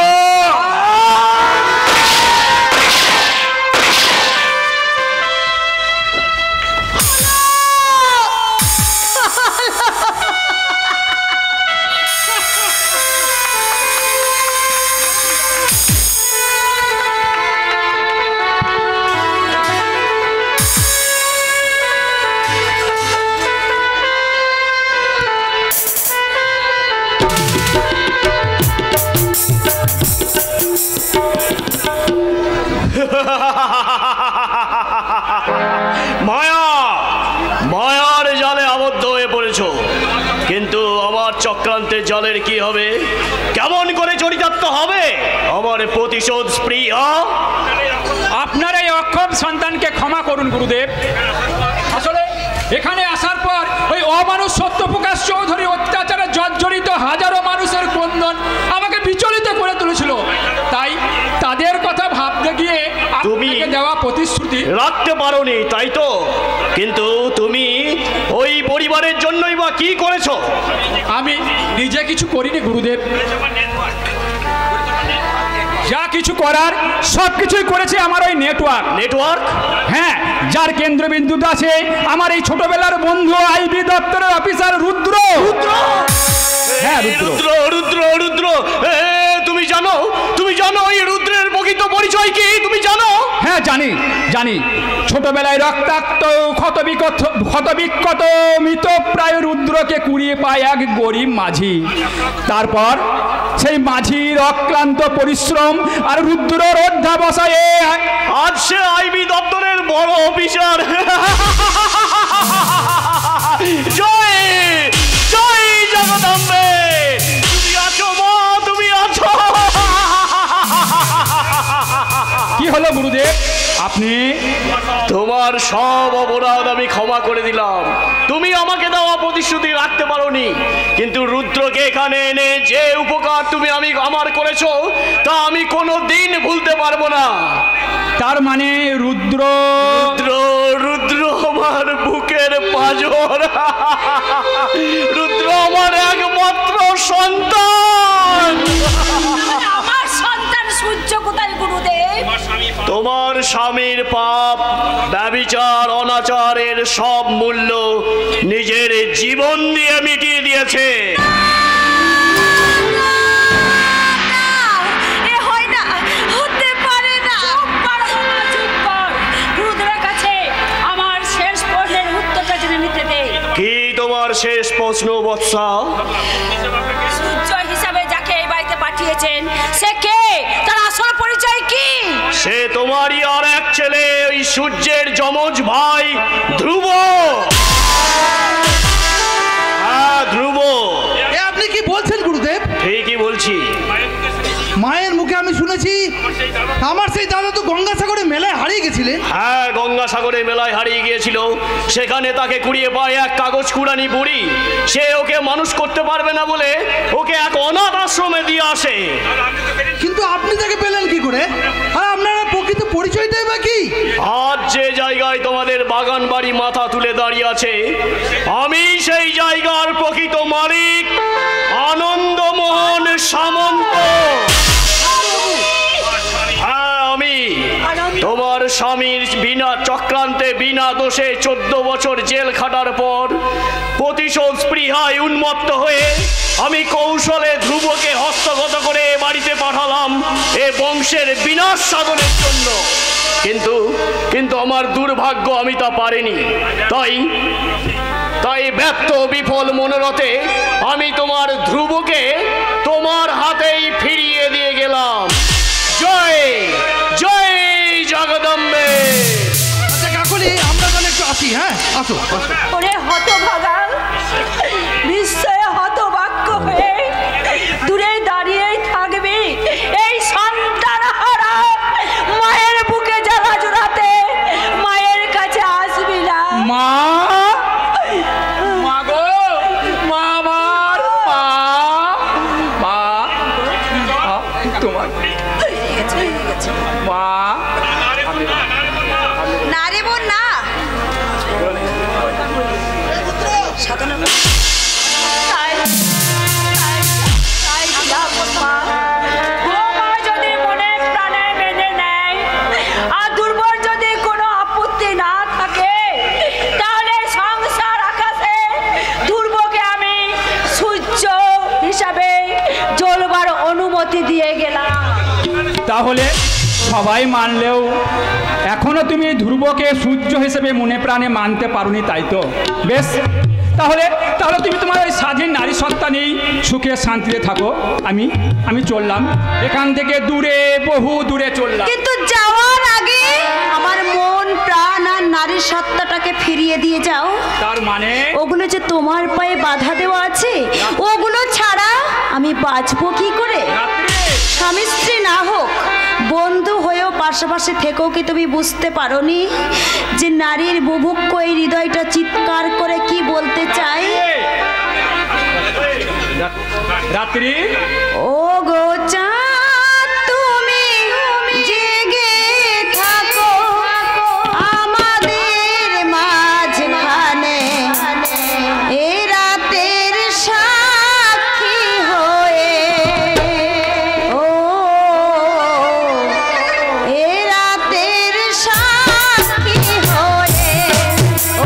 মায়ার জালে আবদ্ধ হয়ে পড়েছ, কিন্তু আমার চক্রান্তের জালের কি হবে? কেমন করে চরিতার্থ হবে আমার প্রতিশোধ স্পৃহা? আপনার এই অক্ষম সন্তানকে ক্ষমা করুন গুরুদেব। আসলে এখানে আসার পর ওই অমানুষ সত্যপ্রকাশ চৌধুরী অত্যাচারে জর্জরিত হাজারো মানুষের ক্রন্দন আমাকে বিচলিত করে তুলেছিল, তাই তাদের কথা ভাবতে গিয়ে তুমি দেওয়া প্রতিশ্রুতি রাখতে পারোনি, তাই তো? কিন্তু তুমি ওই পরিবারের জন্যই বা কি করেছো? আমি নিজে কিছু করিনি গুরুদেব, যা কিছু করার সব কিছুই করেছে আমার ওই নেটওয়ার্ক। হ্যাঁ, যার কেন্দ্রবিন্দুতে আছে আমার এই ছোটবেলার বন্ধু আইবি দপ্তরের অফিসার রুদ্র। হ্যাঁ, রুদ্র, তুমি জানো এই রুদ্রের প্রকৃত পরিচয় কি? তুমি জানো? হ্যাঁ, জানি। ছোটবেলায় রক্তাক্ত ক্ষতবিক্ষত মৃতপ্রায় রুদ্রকে কুড়িয়ে পায় এক গরিব মাঝি। তারপর সেই মাঝির অক্লান্ত পরিশ্রম আর রুদ্রর অধ্যাবসায়ে আজ সে আইবি দপ্তরের বড় অফিসার। জয় জগদম্বে, তুমি আছো মা, তুমি আছো। কি হলো গুরুদেব? আপনি তোমার সব অপরাধ আমি ক্ষমা করে দিলাম, তুমি আমাকে দেওয়া প্রতিশ্রুতি রাখতে পারোনি, কিন্তু রুদ্রকে এখানে এনে যে উপকার তুমি আমার করেছো তা আমি কোনো দিন ভুলতে পারবো না। তার মানে রুদ্র আমার বুকের পাঁজর, রুদ্র আমার একমাত্র সন্তান। আমার সন্তান সূর্য কোথায় গুরুদেব? তোমার স্বামীর পাপ, ব্যভিচার, অনাচারের সব মূল্য নিজের জীবন দিয়ে মিটিয়ে দিয়েছে। রুদ্রের কাছে আমার শেষ শেষ প্রশ্ন বৎসা। সূর্য হিসাবে যাকে এই বাড়িতে পাঠিয়েছেন সে কে, তার আসল পরিচয় কি? সে তোমারই আর এক ছেলে, ওই সূর্যের যমজ ভাই ধ্রুব। হ্যাঁ, ধ্রুব। আপনি কি বলছেন গুরুদেব? ঠিকই বলছি। মায়ের মুখে আমি শুনেছি আমার সেই দাদা তো গঙ্গাসাগরে মেলায় হারিয়ে গেছিলেন। হ্যাঁ, গঙ্গাসাগরে মেলায় হারিয়ে গিয়েছিল। সেখানে তাকে কুড়িয়ে পায় এক কাগজ কুড়ানি বুড়ি। সে ওকে মানুষ করতে পারবে না বলে ওকে এক অনাথ আশ্রমে দিয়ে আসে। কিন্তু আপনি তাকে পেলেন কি করে, আর আপনার প্রকৃত পরিচয়টাই বা কি? আজ যে জায়গায় তোমাদের বাগান বাড়ি মাথা তুলে দাঁড়িয়ে আছে, আমি সেই জায়গার প্রকৃত মালিক আনন্দমোহন সামন্ত। হ্যাঁ, আমি তোমার স্বামীর বিনা চক্রান্তে বিনা দোষে 14 বছর জেল খাটার পর প্রতিশোধ স্পৃহায় উন্মত্ত হয়ে আমি কৌশলে ধ্রুবকে হস্তগত করে বাড়িতে পাঠালাম এ বংশের বিনাশ সাধনের জন্য। কিন্তু আমার দুর্ভাগ্য আমি তা পারিনি। তাই ব্যর্থ বিফল মনোরথে আমি তোমার ধ্রুবকে তোমার হাতেই ফিরিয়ে দিয়ে গেলাম। জয় জয় জগদম্বে। আচ্ছা কাকলি, আমরা তাহলে একটু আসি। হ্যাঁ, আসো। ওরে হতভাগা, নিশ্চয় হতবাক্য হয়ে দূরে দাঁড়িয়ে থাকবি এই সন্তানহারা মায়ের বুকে জ্বালা জোড়াতে, মায়ের কাছে আসবি না। মা, মাগো, মা, আমার মা, মা, তোমার মা। না রে বোন, না। যদি মনে প্রাণে মেনে নেয় আর দুর্বল যদি কোনো আপত্তি না থাকে, তাহলে সংসার আকাশে ধ্রুবকে আমি সূর্য হিসাবে জ্বলবার অনুমতি দিয়ে গেলাম। তাহলে সবাই মানলেও এখনো তুমি ধ্রুবকে সূর্য হিসেবে মনে প্রাণে মানতে পারোনি, তাই তো? বেশ, তাহলে তুমি তোমার ওই স্বাধীন নারী সত্তা নেই সুখে শান্তিতে থাকো। আমি চললাম এখান থেকে, দূরে, বহু দূরে চললাম। কিন্তু যাওয়ার আগে আমার মন প্রাণ আর নারী সত্তাটাকে ফিরিয়ে দিয়ে যাও। তার মানে ওগুলো যে তোমার পায়ে বাধা দেওয়া আছে, ওগুলো ছাড়া আমি বাঁচবো কি করে? স্বামী স্ত্রী না হোক, বন্ধু হয়েও পাশাপাশি থেকেও কি তুমি বুঝতে পারোনি যে নারীর বুভুক্ষ এই হৃদয়টা চিৎকার করে কি বলতে চাই? রাত্রি, ও গো চাঁদ তুমি জেগে থাকো আমাদের মাঝখানে, এ রাতের সাক্ষী হয়ে, ও এ রাতের সাক্ষী হয়ে,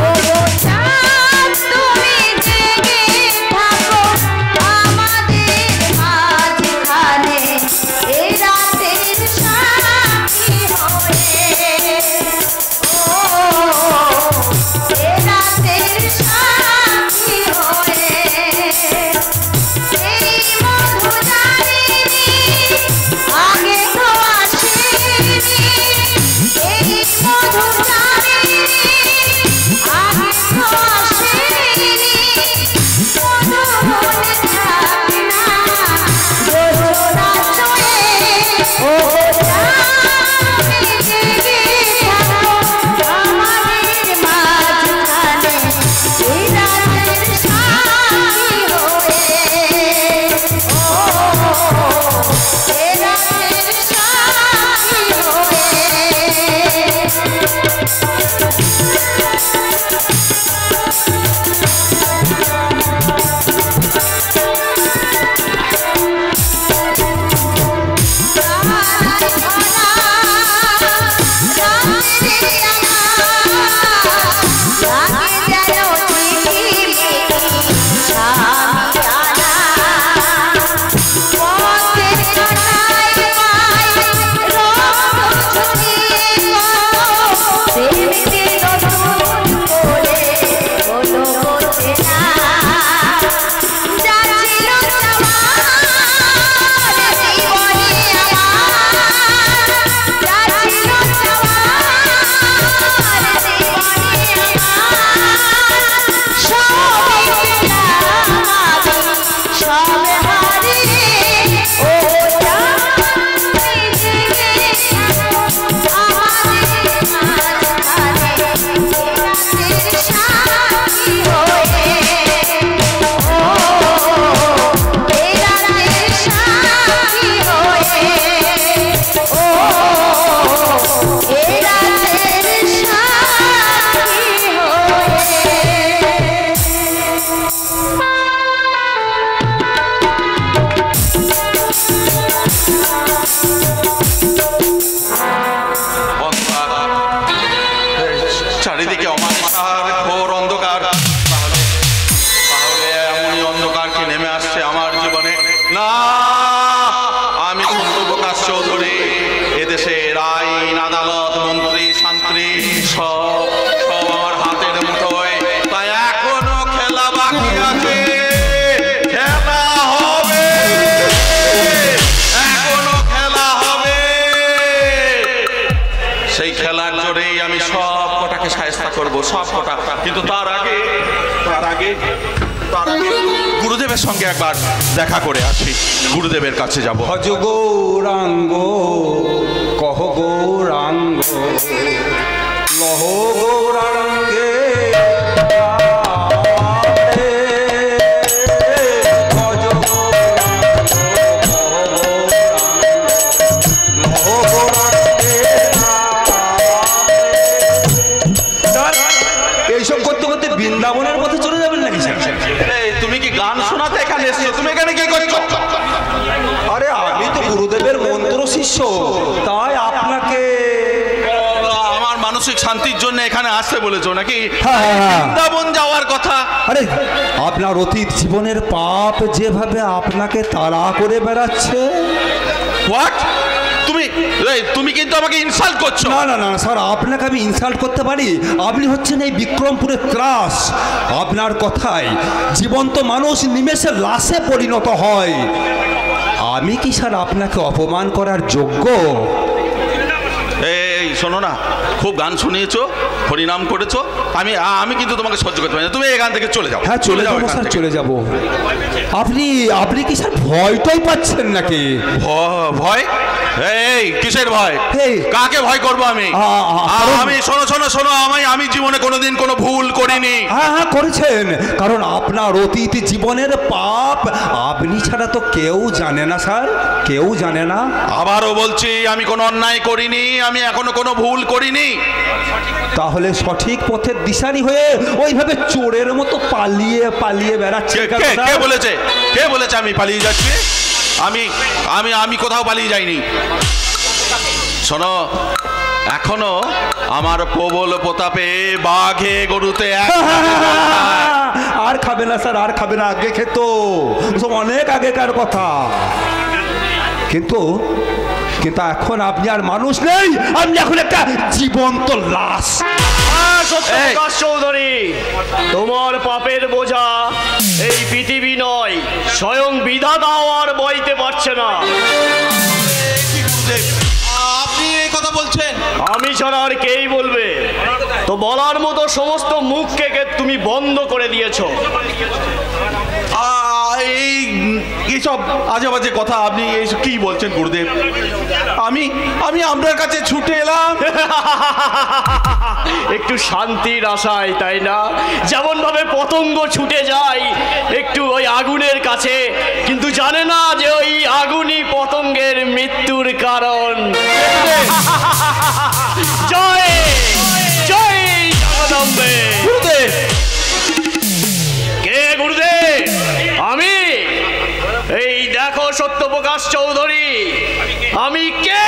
ও গো চাঁদ তুমি জেগে থাকো আমাদের মাঝখানে। কথা, কিন্তু তার আগে গুরুদেবের সঙ্গে একবার দেখা করে আসি। গুরুদেবের কাছে যাব। ভজ গৌরাঙ্গ কহ গৌরাঙ্গ লহ গৌরাঙ্গে এইসব করতে করতে বৃন্দাবনের পথে চলে যাবেন নাকি? তুমি কি গান শোনাতে এখানে এসেছো? তুমি এখানে কি করছো? আরে আমি তো গুরুদেবের মন্ত্র শিষ্য, তাই আপনাকে আমার মানসিক শান্তির জন্য এখানে আসতে বলেছো নাকি? বৃন্দাবন যাওয়ার কথা। আরে আপনার অতীত জীবনের পাপ যেভাবে আপনাকে তাড়া করে বেড়াচ্ছে। হোয়াট? তুমি কিন্তু আমাকে ইনসাল্ট করছো। না না না স্যার, আপনাকে আমি ইনসাল্ট করতে পারি? আপনি হচ্ছেন এই বিক্রমপুরের ত্রাস। আপনার কথায় জীবন্ত মানুষ নিমেষে লাশে পরিণত হয়। আমি কি স্যার আপনাকে অপমান করার যোগ্য? এই শোনো না, খুব গান শুনিয়েছো, হরিনাম করেছো, আমি কিন্তু তোমাকে সহ্য করতে পারি না। তুমি এখান থেকে চলে যাও। হ্যাঁ চলে যাবো স্যার, চলে যাব। আপনি কি স্যার ভয়টাই পাচ্ছেন নাকি? ভয়? এই কিসের ভয়? কাকে ভয় করবো আমি? আমি শোনো আমি জীবনে কোনোদিন কোনো ভুল করিনি। হ্যাঁ করেছেন, কারণ আপনার অতীত জীবনের পাপ আপনি ছাড়া তো কেউ জানে না স্যার, কেউ জানে না। আবারও বলছি, আমি কোনো অন্যায় করিনি, আমি এখনো কোনো ভুল করিনি। তাহলে সঠিক পথের দিশারি হয়ে ওইভাবে চোরের মতো পালিয়ে বেড়াচ্ছে। কে বলেছে আমি পালিয়ে যাচ্ছি? আমি কোথাও পালিয়ে যাইনি। শোনো, এখনো আমার প্রবল প্রতাপে বাঘে গরুতে আর খাবে না স্যার, আর খাবে না। আগে খেত, অনেক আগেকার কথা। কিন্তু এখন আপনি আর মানুষ নেই, আপনি এখন একটা জীবন্ত লাশ। সত্যপ্রকাশ চৌধুরী, তোমার পাপের বোঝা এই পৃথিবী নয়, স্বয়ং বিধাতাও আর বইতে পারছে না। আপনি এই কথা বলছেন? আমি ছাড়া আর কেই বলবে? তো বলার মতো সমস্ত মুখকে তুমি বন্ধ করে দিয়েছো। এইসব আজে বাজে কথা আপনি এইসব কি বলছেন গুরুদেব? আমি আপনার কাছে ছুটে এলাম একটু শান্তির আশায়, তাই না? যেমন ভাবে পতঙ্গ ছুটে যায় একটু ওই আগুনের কাছে, কিন্তু জানে না যে ওই আগুনই পতঙ্গের মৃত্যুর কারণ। জয় জয় জগদম্বে। গুরুদেব কে? গুরুদেব আমি। এই দেখো সত্যপ্রকাশ চৌধুরী, আমি কে?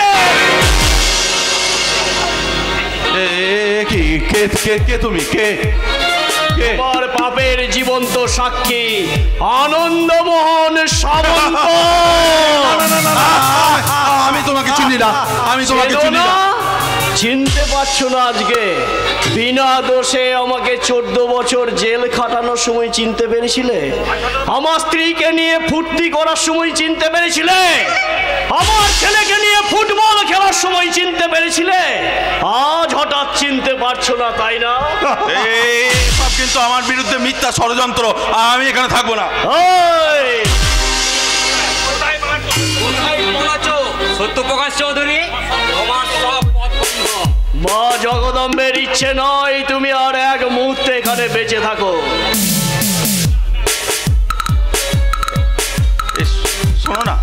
কে তুমি? কে? তোমার পাপের জীবন্ত সাক্ষী আনন্দমোহন সামন্ত। আমি তোমাকে চিনি না, চিনতে পারছো না আজকে? বিনা দোষে আমাকে 14 বছর জেল খাটানোর সময় চিনতে পেরেছিলে? আমার স্ত্রীকে নিয়ে ফুর্তি করার সময় চিনতে পেরেছিলে? আমার ছেলেকে নিয়ে ফুটবল খেলার সময় চিনতে পেরেছিলে? আজ হঠাৎ চিনতে পারছো না, তাই না? সব কিন্তু আমার বিরুদ্ধে মিথ্যা ষড়যন্ত্র। আমি এখানে থাকবো না। সত্যপ্রকাশ চৌধুরী, মা জগদম্বের ইচ্ছে নয় তুমি আর এক মুহূর্তে এখানে বেঁচে থাকো। শোনো না,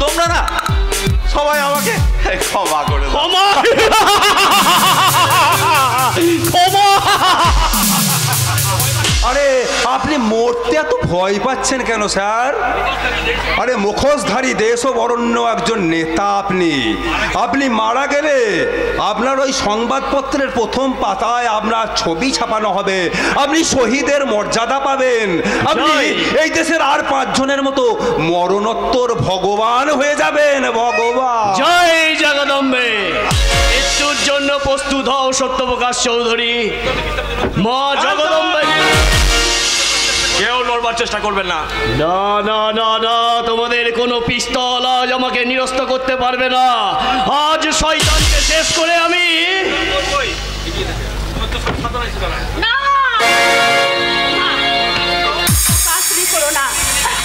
তোমরা না সবাই আমাকে ক্ষমা করে দাও। ক্ষমা? আরে আপনি মরতে এত ভয় পাচ্ছেন কেন স্যার? আরে মুখোশধারী দেশ ও বরণ্য একজন নেতা আপনি মারা গেলে আপনার ওই সংবাদপত্রের প্রথম পাতায় আপনার ছবি ছাপানো হবে, আপনি শহীদের মর্যাদা পাবেন, আপনি এই দেশের আর 5 জনের মতো মরণোত্তর ভগবান হয়ে যাবেন। ভগবান। জয় জগদম্বে। মৃত্যুর জন্য প্রস্তুত হও সত্যপ্রকাশ চৌধুরী। মা জগদম্বে কেউ লড়বার চেষ্টা করবেন না। না না না না, তোমাদের কোনো পিস্তল আজ আমাকে নিরস্ত করতে পারবে না। আজ শয়তানকে শেষ করে আমি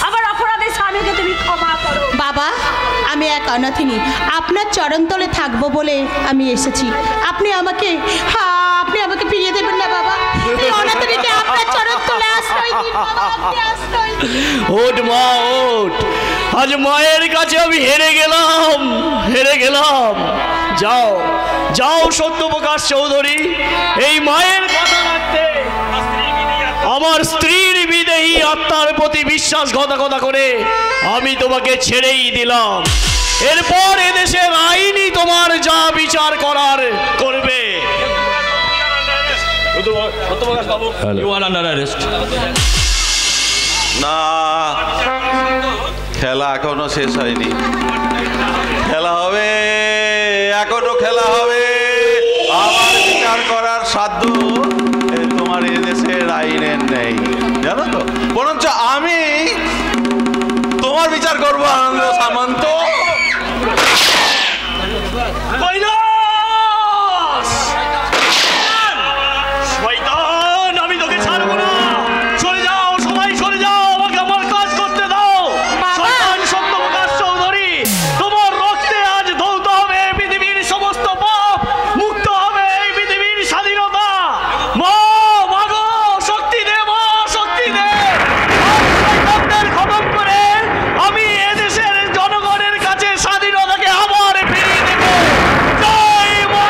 আমার অপরাধে স্বামীকে তুমি ক্ষমা করো। বাবা, আমি এক অনাথিনী, আপনার চরণতলে থাকবো বলে আমি এসেছি। আপনি আমাকে ফিরিয়ে দেবেন না বাবা। এই অনাথিনীকে আপনার চরণতলে আশ্রয় দিন বাবা, আপনি আশ্রয় দিন। ওঠ মা ওঠ, আজ মায়ের কাছে আমি হেরে গেলাম। যাও যাও সত্যপ্রকাশ চৌধুরী, এই মায়ের কথা রাখতে আমার স্ত্রীর বিদেহী আত্মার প্রতি বিশ্বাসঘাতকতা করে আমি তোমাকে ছেড়েই দিলাম। এরপর এদেশের আইনই তোমার যা বিচার করার করবে। না, খেলা এখনো শেষ হয়নি। খেলা হবে, এখনো খেলা হবে। আমার বিচার করার সাধ্য তোমার এদেশের আইনের নেই, জানো তো। বরঞ্চ আমি তোমার বিচার করবো আনন্দ সামন্ত। আমি তোকে ছাড়বো না। সরে যাও, সবাই সরে যাও, আমাকে আমার কাজ করতে দাও। শয়তান সত্যপ্রকাশ চৌধুরী, তোমার রক্তে আজ ধৌত হবে পৃথিবীর সমস্ত পাপ, মুক্ত হবে এই পৃথিবীর স্বাধীনতা। মা মাগো, শক্তি দে মা, শক্তি দে। শয়তানদের খতম করে আমি এদেশের জনগণের কাছে স্বাধীনতাকে আবার ফিরিয়ে দেব। জয় মা।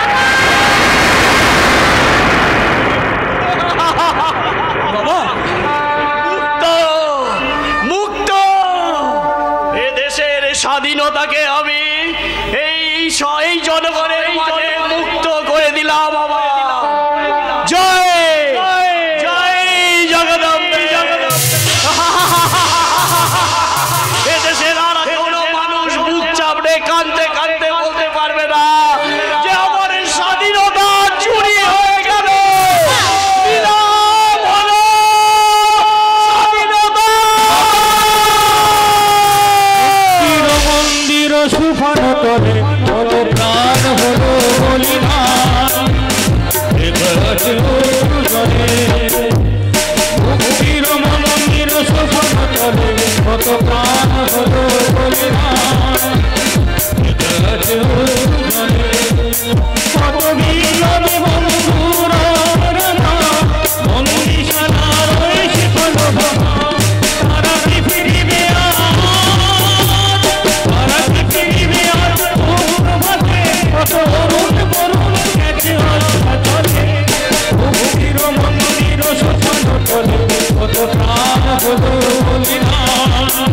মুক্ত এ দেশের স্বাধীনতাকে আমি এই জনগণের মাঝে মুক্ত করে দিলাম। জয় জয় জগদম্বে। এ দেশের আর কোনো মানুষ বুক চাপড়ে কাঁদতে কাঁদতে বলতে পারবে না যে আমার স্বাধীনতা চুরি হয়ে গেল। মন্দির সুফান করে বলো প্রাণ হলো বলিদান। মুক্তির মন্দির সুফান করে কত প্রাণ হলো বলিদান। কত বিজন বন্ধুর বন্দিশালার ওই শিখল তারা কি ফিরিবে কত অরুণ বরুণ গেছে চলে। মুক্তির মন্দির শোষণ করে কত প্রাণ হলো বলিদান।